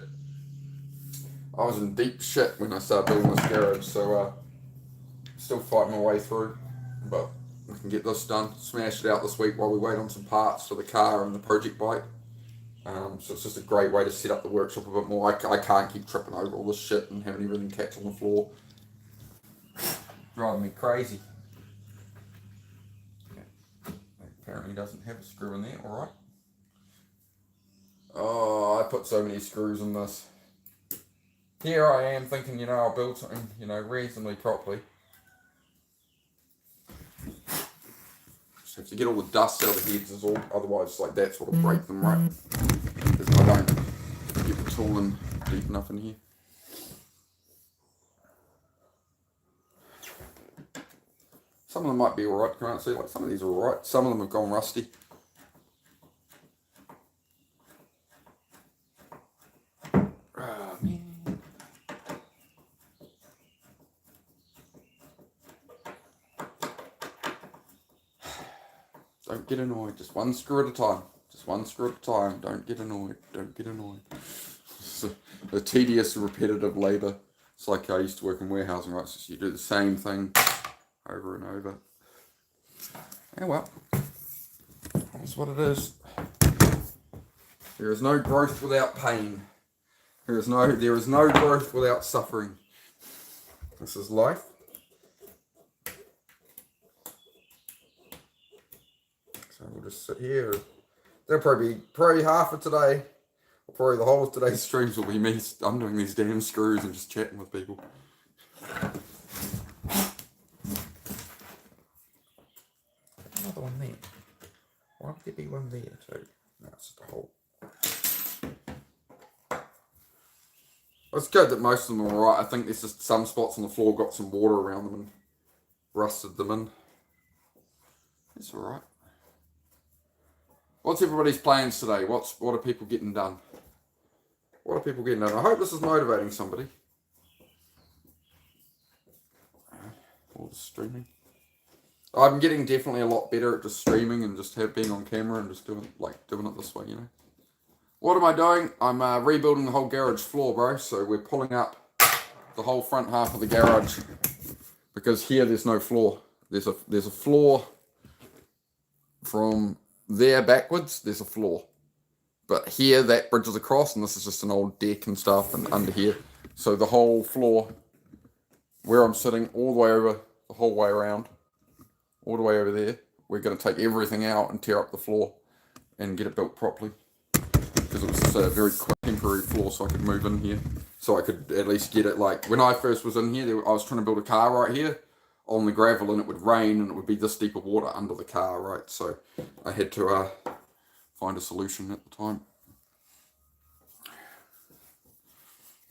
I was in deep shit when I started building this garage, so still fighting my way through, but we can get this done, smash it out this week while we wait on some parts for the car and the project bike. So it's just a great way to set up the workshop a bit more. I can't keep tripping over all this shit and having everything catch on the floor. Driving me crazy. Yeah. Apparently doesn't have a screw in there, alright. Oh, I put so many screws in this. Here I am thinking, you know, I'll build something, you know, reasonably properly. Just have to get all the dust out of the heads, otherwise like that's what'll break them, right? Because I don't get the tool in deep enough in here. Some of them might be alright, can't see, like some of these are alright. Some of them have gone rusty. Oh, man. Don't get annoyed, just one screw at a time. Just one screw at a time. Don't get annoyed. Don't get annoyed. It's a tedious, repetitive labour. It's like I used to work in warehousing, right? So you do the same thing over and over. Yeah, well, that's what it is. There is no growth without pain. There is no growth without suffering. This is life. So we'll just sit here. There'll probably half of today, or probably the whole of today's streams will be me undoing these damn screws and just chatting with people. Another one there. Why would there be one there too? No, it's just a hole. It's good that most of them are alright. I think there's just some spots on the floor got some water around them and rusted them in. It's alright. What's everybody's plans today? What are people getting done? What are people getting done? I hope this is motivating somebody. All the streaming. I'm getting definitely a lot better at just streaming and just being on camera and just doing it this way, you know. What am I doing? I'm rebuilding the whole garage floor, bro. So we're pulling up the whole front half of the garage because here there's no floor. There's a floor from there backwards. There's a floor, but here that bridges across, and this is just an old deck and stuff, and under here. So the whole floor, where I'm sitting, all the way over, the whole way around, all the way over there. We're going to take everything out and tear up the floor and get it built properly. Because it was just a very quick temporary floor, so I could move in here. So I could at least get it, like, when I first was in here, I was trying to build a car right here on the gravel, and it would rain, and it would be this deep of water under the car, right? So I had to find a solution at the time.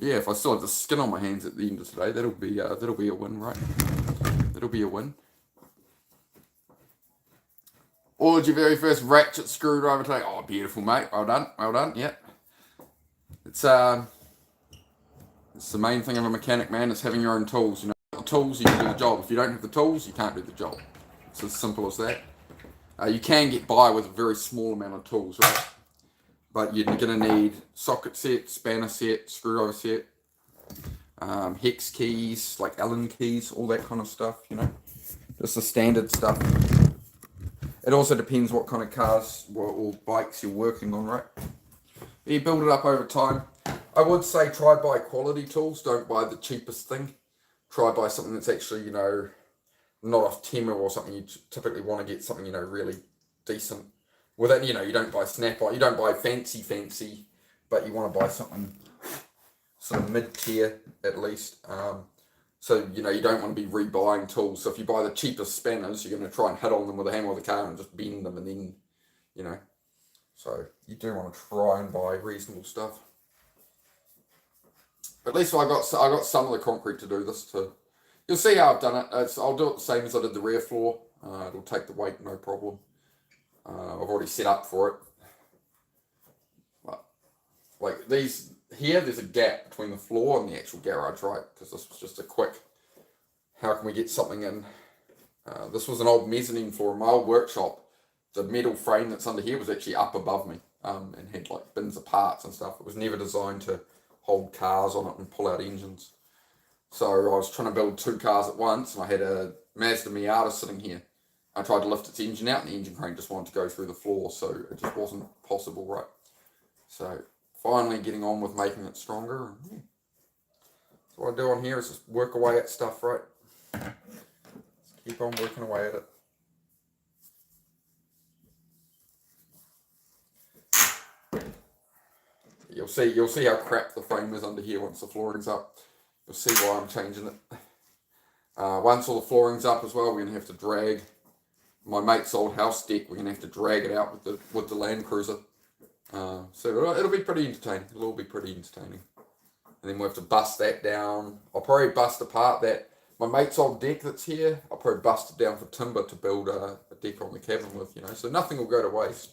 Yeah, if I still have the skin on my hands at the end of today, that'll be a win, right? That'll be a win. Ordered your very first ratchet screwdriver today. Oh, beautiful, mate. Well done. Well done. Yeah. It's the main thing of a mechanic, man. Is having your own tools. You know, the tools, you can do the job. If you don't have the tools, you can't do the job. It's as simple as that. You can get by with a very small amount of tools, right? But you're going to need socket set, spanner set, screwdriver set, hex keys, like Allen keys, all that kind of stuff, you know. Just the standard stuff. It also depends what kind of cars or bikes you're working on, right? You build it up over time. I would say try buy quality tools. Don't buy the cheapest thing. Try buy something that's actually, you know, not off Temu or something. You typically want to get something, you know, really decent. With it, you know, you don't buy Snap-on. You don't buy fancy, but you want to buy something sort of mid-tier at least. So, you know, you don't want to be rebuying tools. So if you buy the cheapest spanners, you're going to try and hit on them with the handle of the car and just bend them and then, you know. So you do want to try and buy reasonable stuff. At least I got some of the concrete to do this too. You'll see how I've done it. I'll do it the same as I did the rear floor. It'll take the weight, no problem. I've already set up for it. But, like these... Here, there's a gap between the floor and the actual garage, right? Because this was just a quick, how can we get something in? This was an old mezzanine floor in my old workshop. The metal frame that's under here was actually up above me and had like bins of parts and stuff. It was never designed to hold cars on it and pull out engines. So I was trying to build 2 cars at once, and I had a Mazda Miata sitting here. I tried to lift its engine out, and the engine crane just wanted to go through the floor, so it just wasn't possible, right? So finally getting on with making it stronger. So what I do on here is just work away at stuff, right? Just keep on working away at it. You'll see how crap the frame is under here once the flooring's up. You'll see why I'm changing it. Once all the flooring's up as well, we're gonna have to drag my mate's old house deck. We're gonna have to drag it out with the Land Cruiser. So it'll be pretty entertaining. It'll all be pretty entertaining. And then we'll have to bust that down. I'll probably bust apart that my mate's old deck that's here, I'll probably bust it down for timber to build a deck on the cabin with, you know, so nothing will go to waste.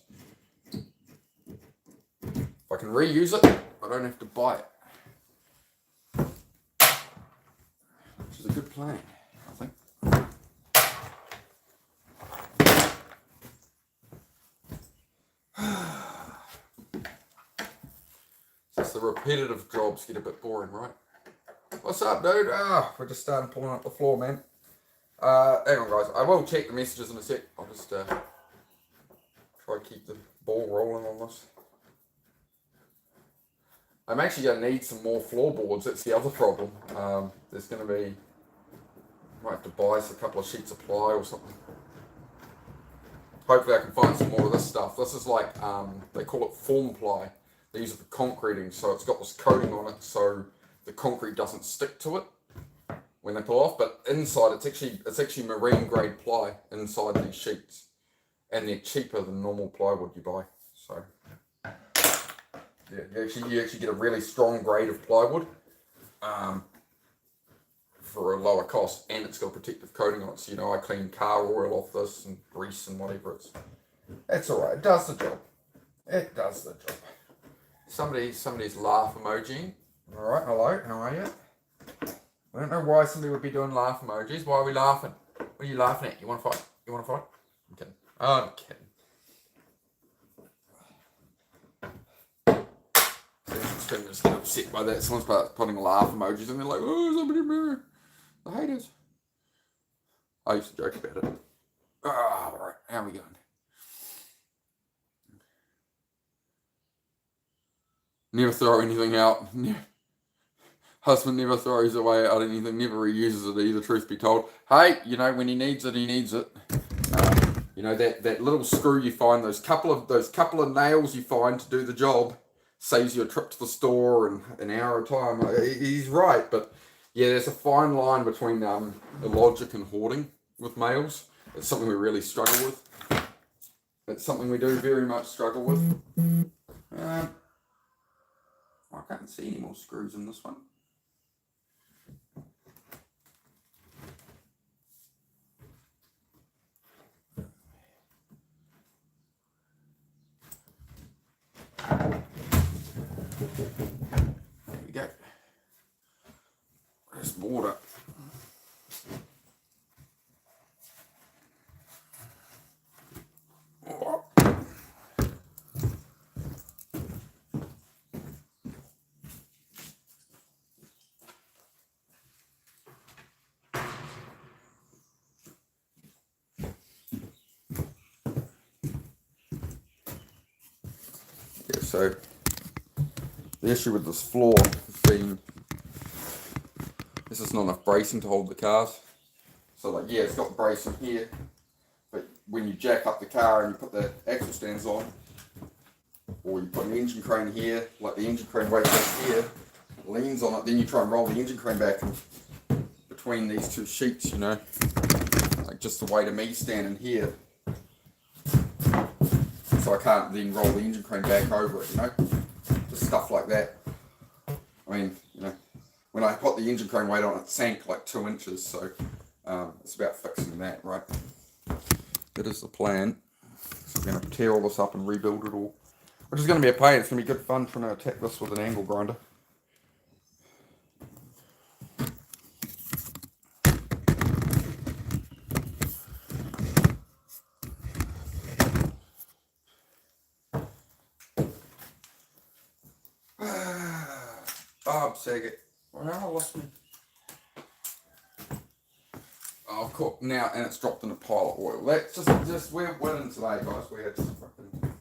If I can reuse it, I don't have to buy it. Which is a good plan, I think. Just the repetitive jobs get a bit boring, right? What's up, dude? We're just starting pulling up the floor, man. Hang on, guys. I will check the messages in a sec. I'll just try to keep the ball rolling on this. I'm actually going to need some more floorboards. That's the other problem. There's going to be... might have to buy us a couple of sheets of ply or something. Hopefully I can find some more of this stuff. This is like, they call it form ply. They use it for concreting, so it's got this coating on it so the concrete doesn't stick to it when they pull off. But inside, it's actually marine grade ply inside these sheets, and they're cheaper than normal plywood you buy. So yeah, you actually get a really strong grade of plywood for a lower cost, and it's got a protective coating on it. So, you know, I clean car oil off this and grease and whatever. It's all right. It does the job. It does the job. Somebody's laugh emoji. All right, hello. How are you? I don't know why somebody would be doing laugh emojis. Why are we laughing? What are you laughing at? You want to fight? You want to fight? I'm kidding. Oh, I'm kidding. Some just get upset by that. Someone starts putting laugh emojis and they're like, oh, somebody mirror. The haters. I used to joke about it. All right, how are we going? Never throw anything out. Husband never throws away out anything, never reuses it either, truth be told. Hey, you know, when he needs it, he needs it. You know, that little screw you find, those couple of nails you find to do the job, saves you a trip to the store and an hour of time. He's right, but yeah, there's a fine line between illogic and hoarding with males. It's something we really struggle with. It's something we do very much struggle with. I can't see any more screws in this one. There we go. There's water. So the issue with this floor has been this is not enough bracing to hold the cars. So like, yeah, it's got bracing here, but when you jack up the car and you put the axle stands on, or you put an engine crane here, like the engine crane weight goes here, it leans on it, then you try and roll the engine crane back between these two sheets, you know, like just the weight of me standing here. So I can't then roll the engine crane back over it, you know, just stuff like that. I mean, you know, when I put the engine crane weight on, it sank like 2 inches, so it's about fixing that, right? That is the plan. So we're going to tear all this up and rebuild it all, which is going to be a pain. It's going to be good fun trying to attack this with an angle grinder. Bob Saget. Well, now I lost me. Oh, cool. Now, and it's dropped in a pile of oil. That's just we're winning today, guys. We had some fucking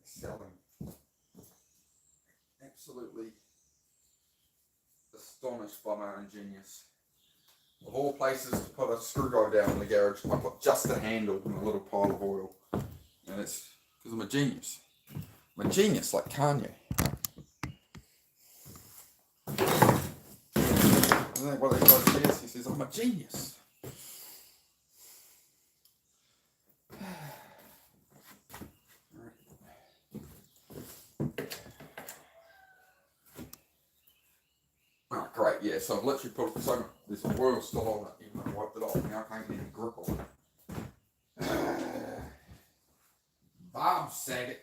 selling. Absolutely astonished by my own genius. Of all places to put a screwdriver down in the garage, I put just a handle in a little pile of oil. And it's because I'm a genius. I'm a genius like Kanye. Isn't that what he says? He says, I'm a genius. Oh, great, yeah. so I've literally put so much, there's oil still on it, even though I wiped it off. Now I can't get any grip on it. Bob Saget.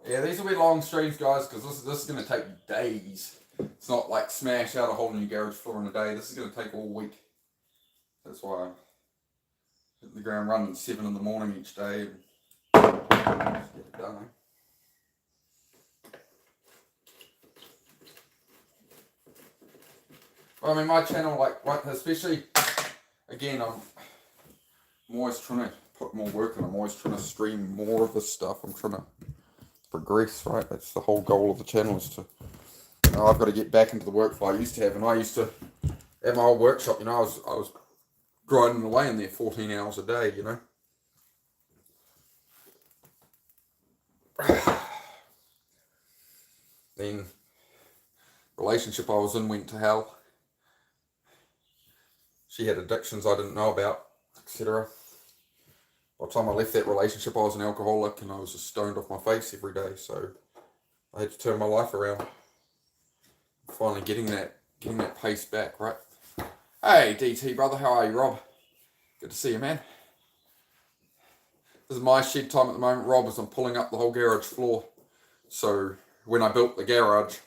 Yeah, these will be long streams, guys, because this is going to take days. It's not like smash out a whole new garage floor in a day. This is going to take all week. That's why I hit the ground running at 7 in the morning each day. And just get it done, eh? Well, I mean, my channel, like, especially, again, I'm always trying to put more work in. I'm always trying to stream more of this stuff. I'm trying to progress, right? That's the whole goal of the channel, is to, you know, I've got to get back into the workflow I used to have. And I used to, at my old workshop, you know, I was grinding away in there 14 hours a day, you know. Then relationship I was in went to hell. She had addictions I didn't know about, etc. By the time I left that relationship, I was an alcoholic and I was just stoned off my face every day. So I had to turn my life around. Finally getting that pace back, right? Hey, DT brother, how are you, Rob? Good to see you, man. This is my shed time at the moment, Rob, as I'm pulling up the whole garage floor. So when I built the garage,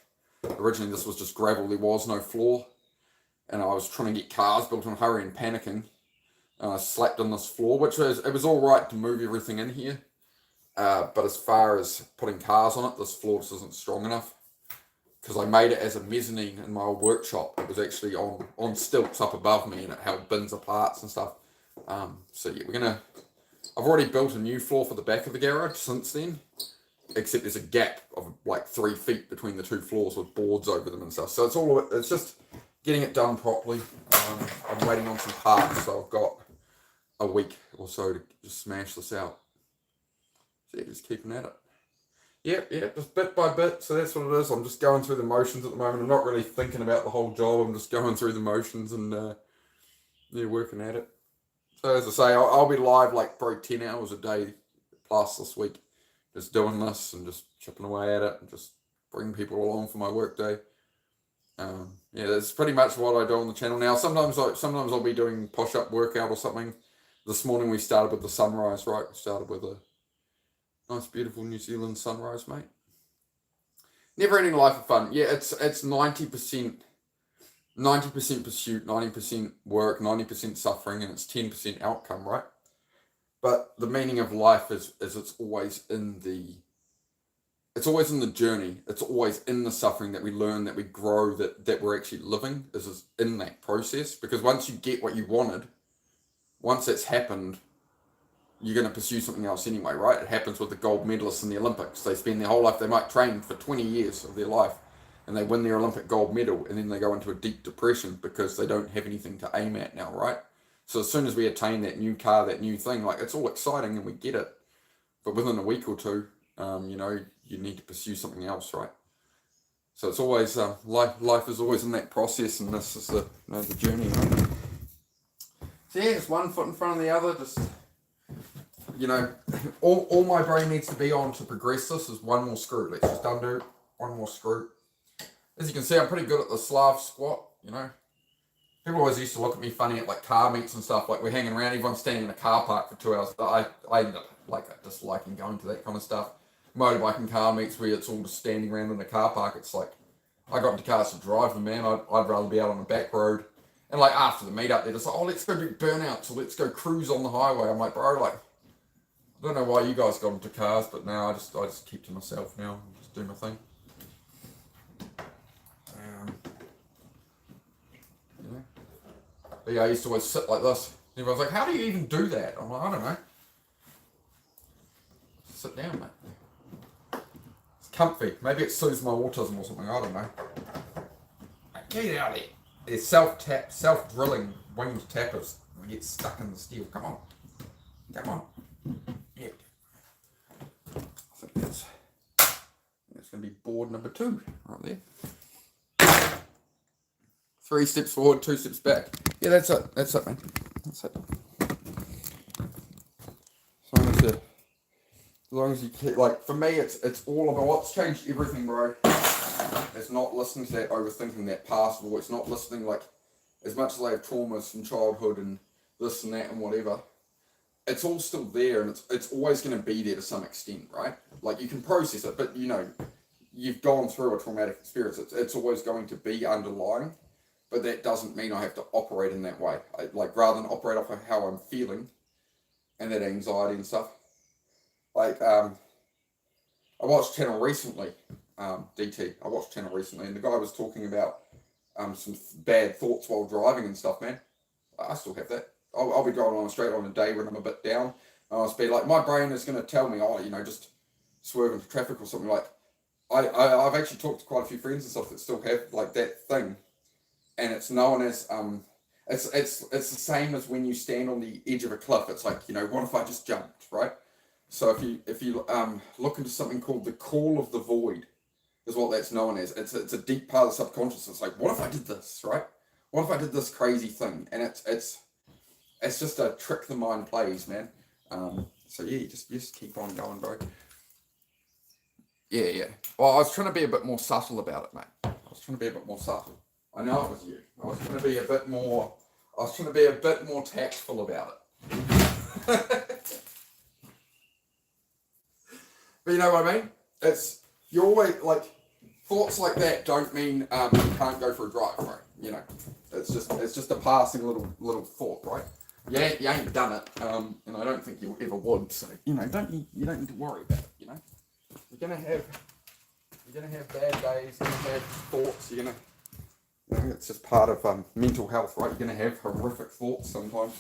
originally this was just gravel, there was no floor. And I was trying to get cars built in a hurry and panicking. And I slapped on this floor, which was all right to move everything in here. But as far as putting cars on it, this floor just isn't strong enough. Because I made it as a mezzanine in my old workshop. It was actually on stilts up above me, and it held bins of parts and stuff. So yeah, I've already built a new floor for the back of the garage since then. Except there's a gap of like 3 feet between the two floors with boards over them and stuff. So it's just getting it done properly. I'm waiting on some parts, so I've got a week or so to just smash this out. So yeah, just keeping at it. Yeah, just bit by bit. So that's what it is. I'm just going through the motions at the moment. I'm not really thinking about the whole job. I'm just going through the motions and working at it. So as I say, I'll be live like probably 10 hours a day plus this week, just doing this and just chipping away at it and just bringing people along for my work day. Yeah, that's pretty much what I do on the channel now. Sometimes I'll be doing push-up workout or something. This morning we started with the sunrise, right? We started with a nice, beautiful New Zealand sunrise, mate. Never ending life of fun. Yeah, it's 90% pursuit, 90% work, 90% suffering, and it's 10% outcome, right? But the meaning of life is it's always in the journey. It's always in the suffering that we learn, that we grow, that we're actually living, is in that process. Because once you get what you wanted, once it's happened, you're going to pursue something else anyway, right? It happens with the gold medalists in the Olympics. They spend their whole life, they might train for 20 years of their life, and they win their Olympic gold medal, and then they go into a deep depression because they don't have anything to aim at now, right? So as soon as we attain that new car, that new thing, like, it's all exciting and we get it. But within a week or two, you need to pursue something else, right? So it's always, life is always in that process, and this is the journey, right? So yeah, it's one foot in front of the other, just, all my brain needs to be on to progress this is one more screw. Let's just undo one more screw. As you can see, I'm pretty good at the Slav squat, People always used to look at me funny at like car meets and stuff, like we're hanging around, everyone's standing in a car park for 2 hours. I end up disliking going to that kind of stuff. Motorbiking car meets where it's all just standing around in a car park, it's like, I got into cars to drive them, man. I'd rather be out on the back road. And like after the meet-up, they're just like, oh, let's go do burnouts, or let's go cruise on the highway. I'm like, bro, like, I don't know why you guys got into cars, but now I just keep to myself now and just do my thing. But yeah, I used to always sit like this. Everyone's like, how do you even do that? I'm like, I don't know. Sit down, mate. It's comfy. Maybe it soothes my autism or something. I don't know. Get out of there. They're self-drilling winged tappers. We get stuck in the steel. Come on. Come on. Yeah. I think that's going to be board number 2 right there. 3 steps forward, 2 steps back. Yeah, that's it. That's it, man. That's it. As long as you keep, like, for me, it's all about what's changed everything, bro. It's not listening to that overthinking that past voice. Not listening, like, as much as I have traumas from childhood and this and that and whatever. It's all still there, and it's always going to be there to some extent, right? Like, you can process it, but, you know, you've gone through a traumatic experience. It's always going to be underlying, but that doesn't mean I have to operate in that way. Like, rather than operate off of how I'm feeling and that anxiety and stuff. Like, I watched Channel recently, DT. I watched Channel recently, and the guy was talking about some bad thoughts while driving and stuff, man. I still have that. I'll be driving on the street on a day when I'm a bit down, and I'll be like, my brain is going to tell me, oh, you know, just swerve into traffic or something. Like, I've actually talked to quite a few friends and stuff that still have like that thing, and it's known as it's the same as when you stand on the edge of a cliff. It's like, you know, what if I just jumped, right? So if you look into something called the call of the void, is what that's known as. It's a deep part of the subconscious. It's like, what if I did this, right? What if I did this crazy thing? And it's just a trick the mind plays, man. So yeah, you just keep on going, bro. Yeah. Well, I was trying to be a bit more subtle about it, mate. I was trying to be a bit more subtle. I know it was you. I was trying to be a bit more tactful about it. But you know what I mean? You're always, like, thoughts like that don't mean you can't go for a drive, right? You know, it's just a passing little thought, right? Yeah, you ain't done it, and I don't think you ever would. So you know, you don't need to worry about it. You know, you're gonna have bad days. You're gonna have thoughts. You know, it's just part of mental health, right? You're gonna have horrific thoughts sometimes.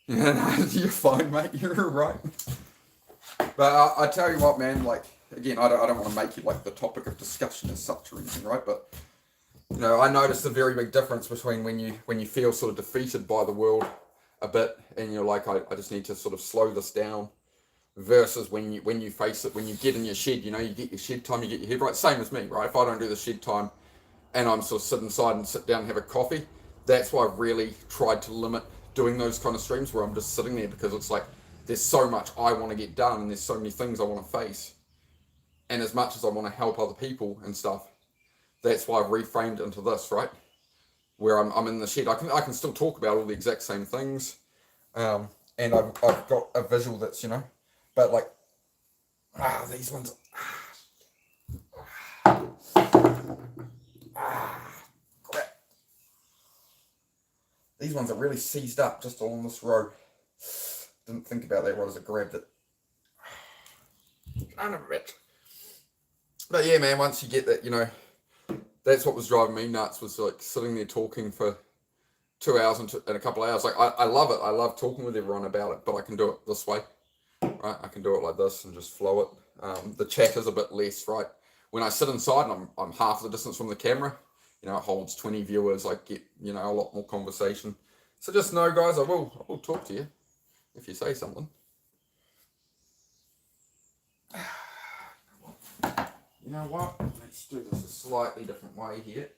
Yeah, no, you're fine, mate. You're right. But I tell you what, man. Like, again, I don't want to make you like the topic of discussion as such or anything, right? But you know, I noticed a very big difference between when you feel sort of defeated by the world a bit, and you're like, I just need to sort of slow this down, versus when you face it, when you get in your shed, you know, you get your shed time, you get your head right. Same as me, right? If I don't do the shed time, and I'm sort of sit inside and sit down and have a coffee, that's why I've really tried to limit doing those kind of streams where I'm just sitting there, because it's like there's so much I want to get done, and there's so many things I want to face, and as much as I want to help other people and stuff. That's why I've reframed into this, right? Where I'm in the shed. I can still talk about all the exact same things, and I've got a visual that's, you know, but like, these ones, crap. These ones are really seized up just along this road. Didn't think about that right as I grabbed it. Son of a bitch. But yeah, man, once you get that, you know, that's what was driving me nuts, was like sitting there talking for 2 hours and a couple of hours. Like, I love it. I love talking with everyone about it, but I can do it this way, right? I can do it like this and just flow it. The chat is a bit less, right? When I sit inside and I'm half the distance from the camera, you know, it holds 20 viewers. I get, you know, a lot more conversation. So just know, guys, I will talk to you if you say something. You know what? Let's do this a slightly different way here.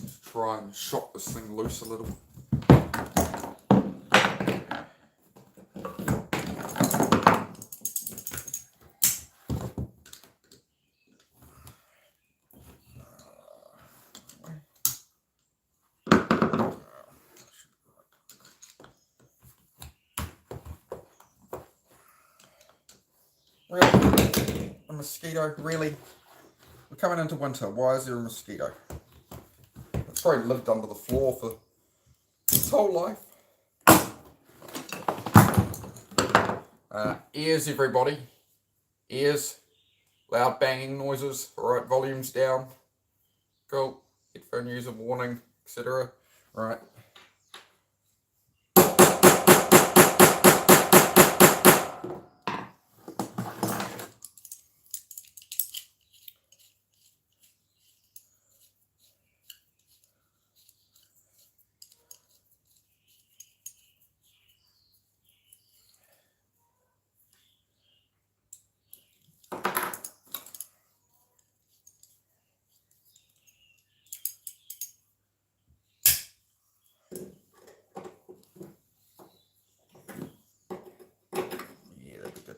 Just try and shock this thing loose a little. Really? A mosquito? Really? We're coming into winter. Why is there a mosquito? It's probably lived under the floor for its whole life. Ears, everybody. Ears. loud banging noises. Alright, volume's down. Cool. Headphone user warning, etc. Right. Yeah, that's good.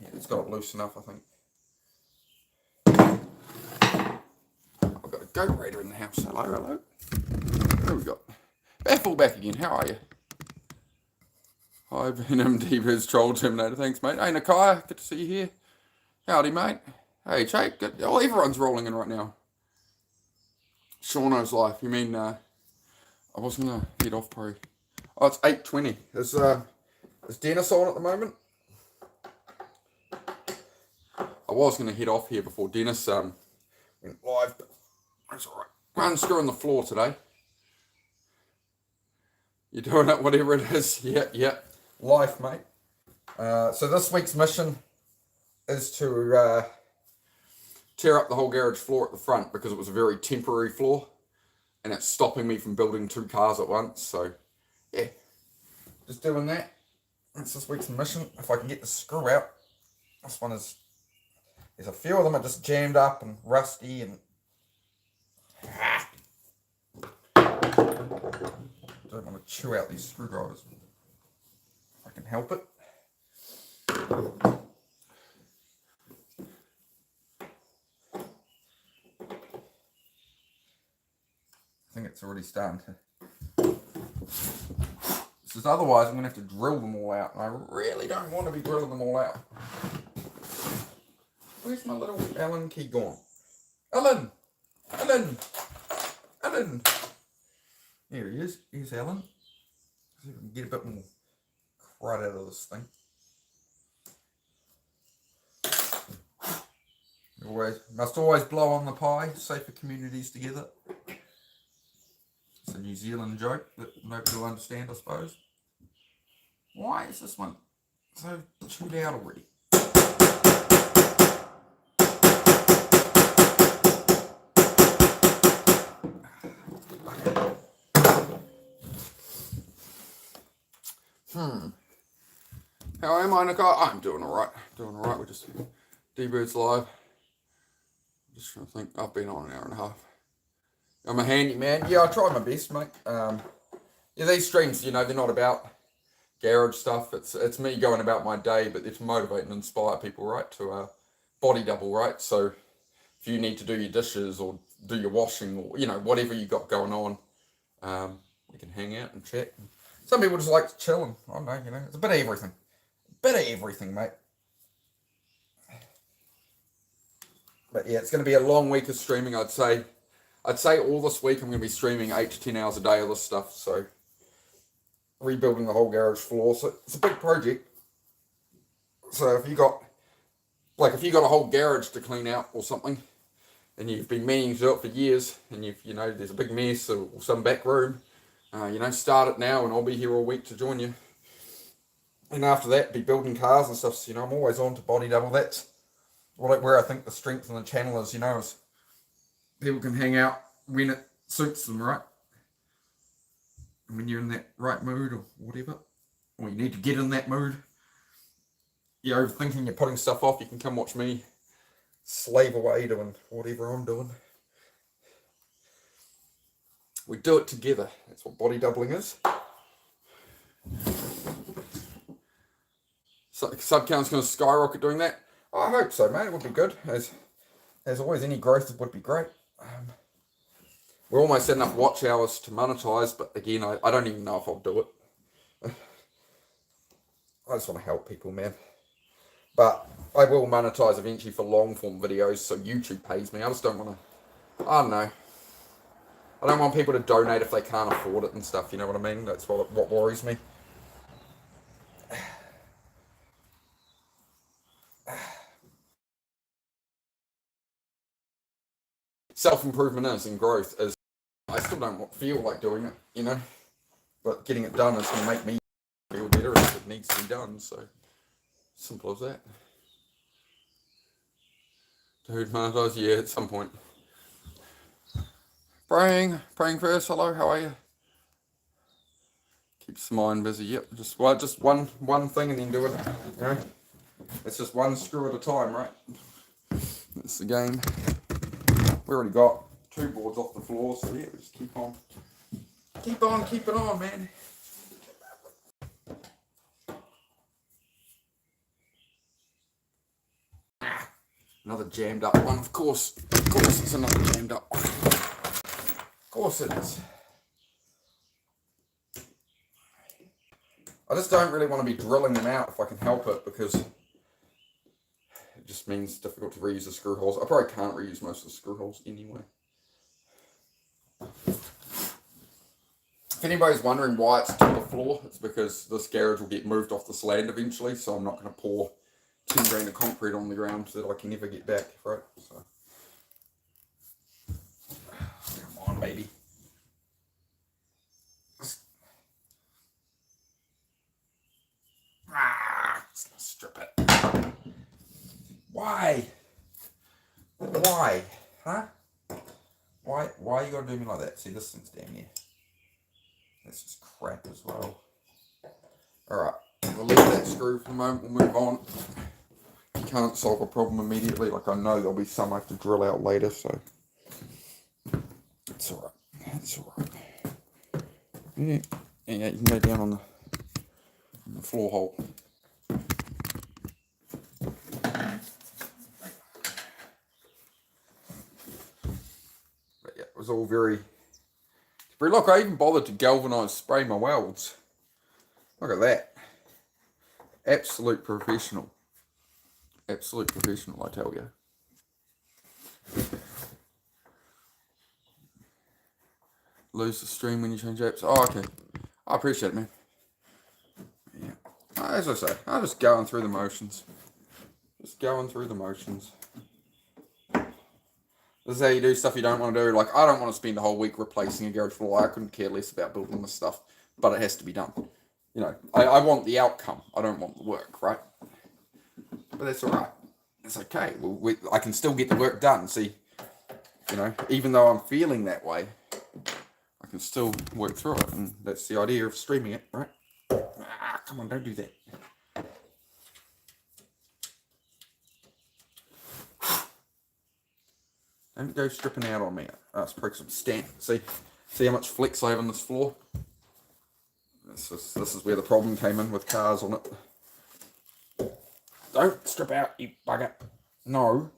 Yeah, it's got it loose enough, I think. I've got a goat raider in the house. Hello, hello. Who we got? Baffle back again. How are you? Hi, Venom Divas Troll Terminator. Thanks, mate. Hey, Nakaya. Good to see you here. Howdy, mate. Hey, Jake. Good. Oh, everyone's rolling in right now. Shauno's life. You mean, I was going to head off, probably. Oh, it's 8:20. Is Dennis on at the moment? I was going to head off here before Dennis went live, but that's alright. I'm unscrewing the floor today. You're doing it, whatever it is. Yeah. Life, mate. So this week's mission is to tear up the whole garage floor at the front because it was a very temporary floor and it's stopping me from building 2 cars at once. So, yeah, just doing that. That's this week's mission. If I can get the screw out. This one is... There's a few of them are just jammed up and rusty and... Don't want to chew out these screwdrivers. If I can help it. I think it's already starting to... Because otherwise I'm going to have to drill them all out. And I really don't want to be drilling them all out. Where's my little Allen key gone? Allen! Here he is. Here's Allen. See if we can get a bit more crud out of this thing. Must always blow on the pie. Safer communities together. It's a New Zealand joke that nobody will understand, I suppose. Why is this one so chewed out already? How am I, Nicole? I'm doing alright. We're just D-Bird's live. Just trying to think. I've been on an hour and a half. I'm a handyman. Yeah, I try my best, mate. Yeah, these streams, you know, they're not about garage stuff. It's me going about my day, but it's motivate and inspire people, right, to body double, right? So if you need to do your dishes or do your washing or, you know, whatever you got going on, we can hang out and chat. Some people just like to chill and, I don't know, you know, it's a bit of everything. Mate. But yeah, it's going to be a long week of streaming, I'd say. All this week I'm going to be streaming 8 to 10 hours a day of this stuff, so rebuilding the whole garage floor. So it's a big project. So if you got a whole garage to clean out or something, and you've been meaning to do it for years, and you know, there's a big mess or some back room, you know, start it now and I'll be here all week to join you. And after that, be building cars and stuff. So, you know, I'm always on to body double. That's where I think the strength in the channel is, you know, is people can hang out when it suits them, right? And when you're in that right mood or whatever, or you need to get in that mood, you're overthinking, you're putting stuff off, you can come watch me slave away doing whatever I'm doing. We do it together. That's what body doubling is. So sub count's going to skyrocket doing that. I hope so, mate. It would be good. As always, any growth would be great. We're almost at enough watch hours to monetize, but again, I don't even know if I'll do it. I just want to help people, man. But I will monetize eventually for long form videos, so YouTube pays me. I just don't want to, I don't know. I don't want people to donate if they can't afford it and stuff, you know what I mean? That's what worries me. Self-improvement is and growth is, I still don't feel like doing it, you know? But getting it done is going to make me feel better if it needs to be done, so simple as that. Dude, monetize, yeah, at some point. Praying first, hello, how are you? Keeps the mind busy, yep, just one thing and then do it, you know? It's just one screw at a time, right? That's the game. We already got 2 boards off the floor, so yeah, just keep on keeping on, man. Another jammed up one, of course it's another jammed up one. Of course it is. I just don't really want to be drilling them out if I can help it, because it just means it's difficult to reuse the screw holes. I probably can't reuse most of the screw holes anyway. If anybody's wondering why it's to the floor, it's because this garage will get moved off this land eventually, so I'm not going to pour 10 grain of concrete on the ground that I can never get back, right? So, come on, baby. Just gonna strip it. Why? Why? Huh? Why you gotta do me like that? See, this thing's damn near. That's just crap as well. Alright, we'll leave that screw for the moment, we'll move on. You can't solve a problem immediately, like I know there'll be some I have to drill out later, so it's alright. It's alright. Yeah, you can go down on the floor hole. But yeah, it was all very... Look, I even bothered to galvanise spray my welds. Look at that. Absolute professional. Absolute professional, I tell you. Lose the stream when you change apps. Oh, okay. I appreciate it, man. Yeah. As I say, I'm just going through the motions. Just going through the motions. This is how you do stuff you don't want to do. Like, I don't want to spend the whole week replacing a garage floor. I couldn't care less about building this stuff. But it has to be done. You know, I want the outcome. I don't want the work, right? But that's alright. It's okay. I can still get the work done. See, you know, even though I'm feeling that way, I can still work through it. And that's the idea of streaming it, right? Ah, come on, don't do that. Don't go stripping out on me. Let's break some stamp. See how much flex I have on this floor? This is where the problem came in with cars on it. Don't strip out, you bugger. No.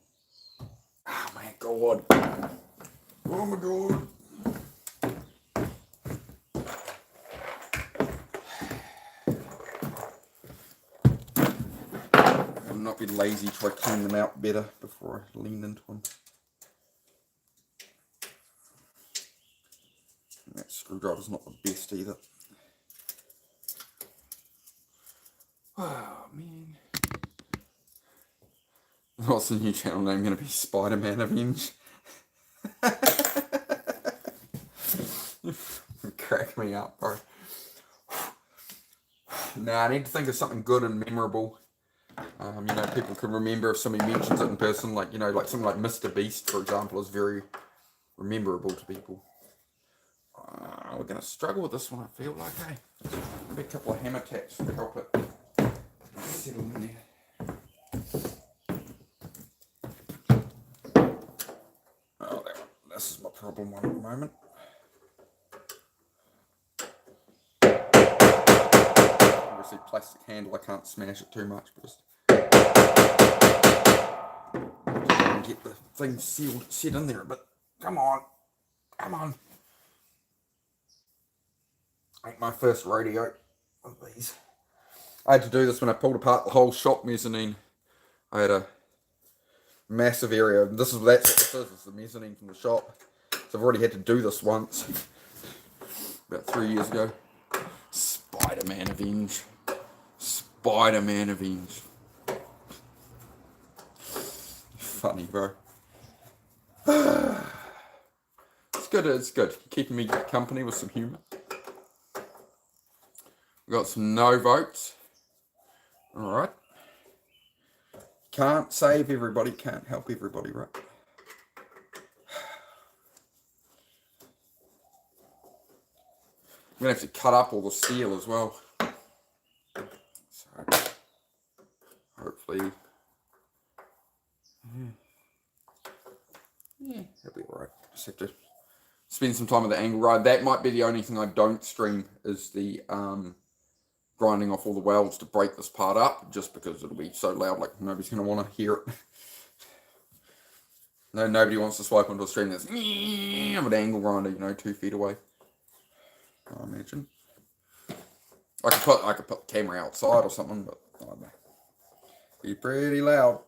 Oh my god. Oh my god. I'll not be lazy, try to clean them out better before I lean into them. That screwdriver's not the best either. Oh man. What's the new channel name going to be? Spider-Man Avenge? Crack me up, bro. Nah, I need to think of something good and memorable. You know, people can remember if somebody mentions it in person. Like, you know, like something like Mr. Beast, for example, is very rememberable to people. We're going to struggle with this one, I feel like, hey. Maybe a couple of hammer taps to help it settle in there. Oh, this is my problem one at the moment. Obviously, plastic handle, I can't smash it too much, but just get the thing sealed, set in there. But come on, come on. Ain't my first rodeo of these. I had to do this when I pulled apart the whole shop mezzanine. I had a massive area. That's what this is. It's the mezzanine from the shop. So I've already had to do this once. About 3 years ago. Spider-Man Avenge. Spider-Man Avenge. Funny, bro. It's good, it's good. Keeping me company with some humour. We got some no votes. Alright. Can't save everybody, can't help everybody, right? I'm going to have to cut up all the steel as well. So, hopefully... Yeah, that'll be alright. Just have to spend some time with the angle grind. That might be the only thing I don't stream, is the grinding off all the welds to break this part up, just because it'll be so loud, like nobody's going to want to hear it. No, nobody wants to swipe onto a stream that's with an angle grinder, you know, 2 feet away. I imagine. I could put the camera outside or something, but I don't know. Be pretty loud.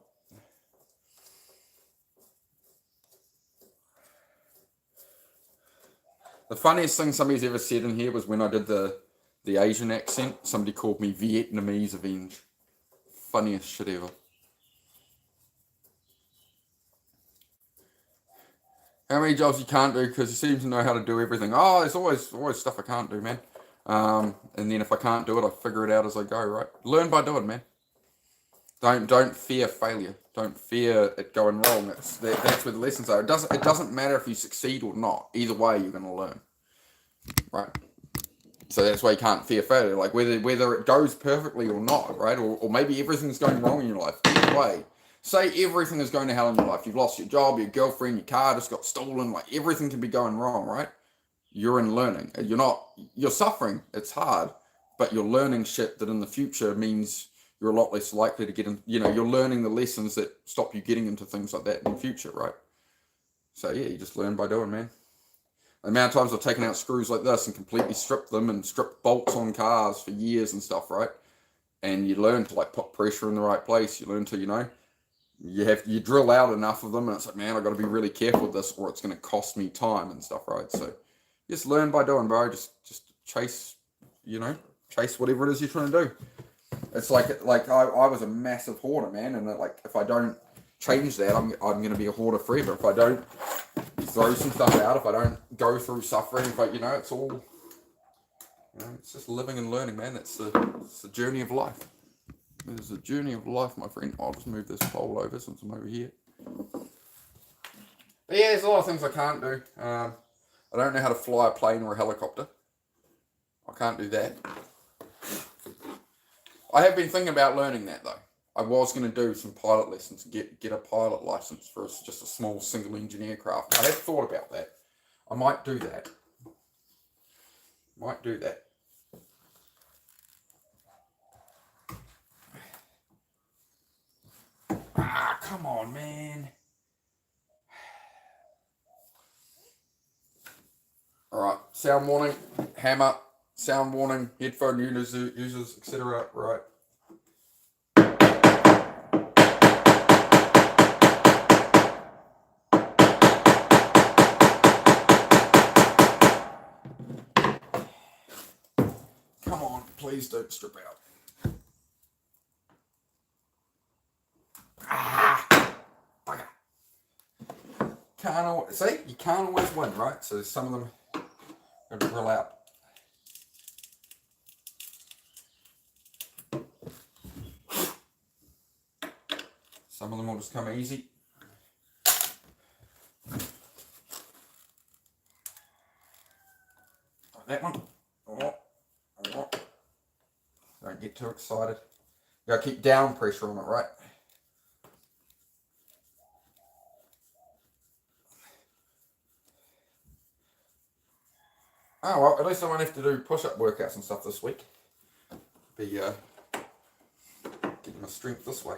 The funniest thing somebody's ever said in here was when I did the Asian accent. Somebody called me Vietnamese Avenge. Funniest shit ever. How many jobs you can't do because you seem to know how to do everything? Oh, there's always stuff I can't do, man. And then if I can't do it, I figure it out as I go, right? Learn by doing, man. Don't fear failure. Don't fear it going wrong. That's where the lessons are. It doesn't matter if you succeed or not. Either way, you're going to learn, right? So that's why you can't fear failure. Like whether it goes perfectly or not, right? Or maybe everything's going wrong in your life. Either way, say everything is going to hell in your life. You've lost your job, your girlfriend, your car just got stolen. Like everything can be going wrong, right? You're in learning. You're suffering. It's hard, but you're learning shit that in the future means you're a lot less likely to get in. You know, you're learning the lessons that stop you getting into things like that in the future, right? So yeah, you just learn by doing, man. The amount of times I've taken out screws like this and completely stripped them and stripped bolts on cars for years and stuff, right? And you learn to like put pressure in the right place. You learn to, you know, you drill out enough of them and it's like, man, I've got to be really careful with this or it's going to cost me time and stuff, right? So just learn by doing, bro. Just chase, you know, chase whatever it is you're trying to do. It's like I was a massive hoarder, man, and like if I don't change that, I'm going to be a hoarder forever. If I don't throw some stuff out, if I don't go through suffering, but you know, it's all, you know, it's just living and learning, man. It's the journey of life. It's the journey of life, my friend. I'll just move this pole over since I'm over here. But yeah, there's a lot of things I can't do. I don't know how to fly a plane or a helicopter. I can't do that. I have been thinking about learning that though. I was going to do some pilot lessons, get a pilot license for just a small single engine aircraft. I have thought about that. I might do that. Ah, come on, man. Alright, sound warning, hammer, sound warning, headphone users, etc. Right. Come on, please don't strip out. Ah, bugger. You can't always win, right? So some of them got to drill out. Some of them will just come easy. Like that one. Oh. Don't get too excited. You gotta keep down pressure on it, right? Oh well, at least I won't have to do push-up workouts and stuff this week. Be getting my strength this way.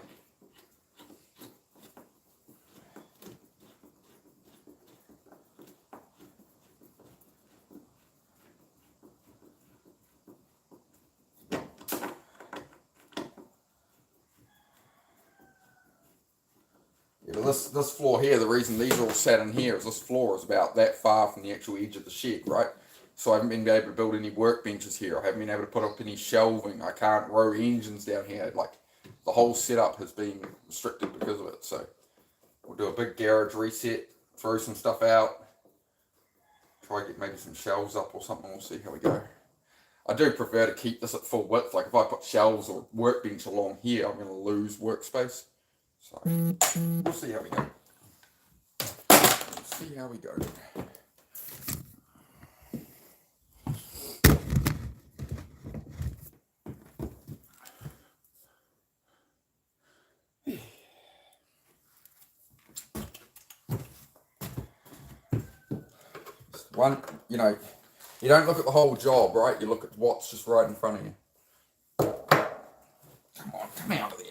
Yeah, but this floor here, the reason these are all sat in here is this floor is about that far from the actual edge of the shed, right? So I haven't been able to build any workbenches here. I haven't been able to put up any shelving. I can't row engines down here. Like, the whole setup has been restricted because of it. So we'll do a big garage reset, throw some stuff out, try to get maybe some shelves up or something. We'll see how we go. I do prefer to keep this at full width. Like, if I put shelves or workbench along here, I'm going to lose workspace. So we'll see how we go. See how we go. One, you know, you don't look at the whole job, right? You look at what's just right in front of you. Come on, come out of there.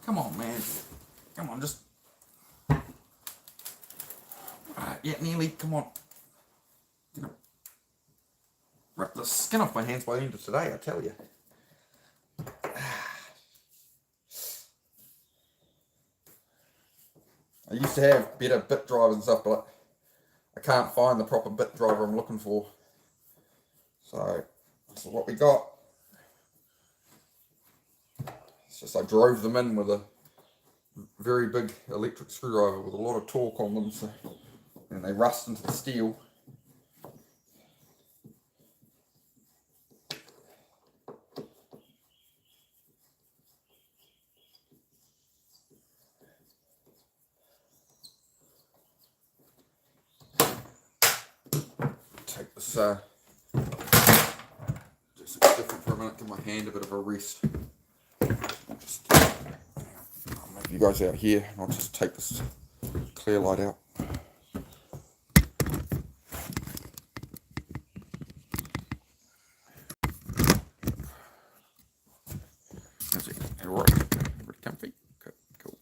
Come on, man. Come on, just. Yeah, nearly. Come on. You know, rip the skin off my hands by the end of today, I tell you. I used to have better bit drivers and stuff, but I can't find the proper bit driver I'm looking for. So, this is what we got. It's just I drove them in with a very big electric screwdriver with a lot of torque on them, so, and they rust into the steel. Take this, do something different for a minute, give my hand a bit of a rest. Just, I'll move you guys out here, and I'll just take this clear light out. How's it? All right, pretty comfy. Okay, cool.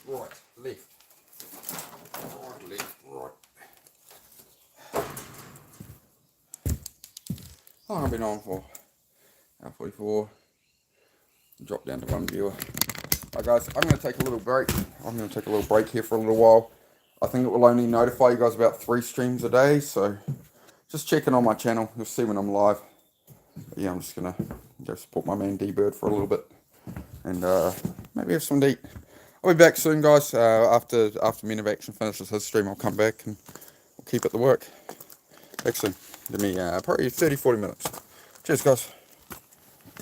Right, left. Right, left, right. How long have I been on for? Hour 44. Drop down to one viewer. Alright guys, I'm going to take a little break. I'm going to take a little break here for a little while. I think it will only notify you guys about 3 streams a day, so just check in on my channel. You'll see when I'm live. But yeah, I'm just going to go support my man D-Bird for a little bit. And maybe have some to eat. I'll be back soon, guys. After Men of Action finishes his stream, I'll come back and we'll keep at the work. Back soon. Give me probably 30-40 minutes. Cheers, guys.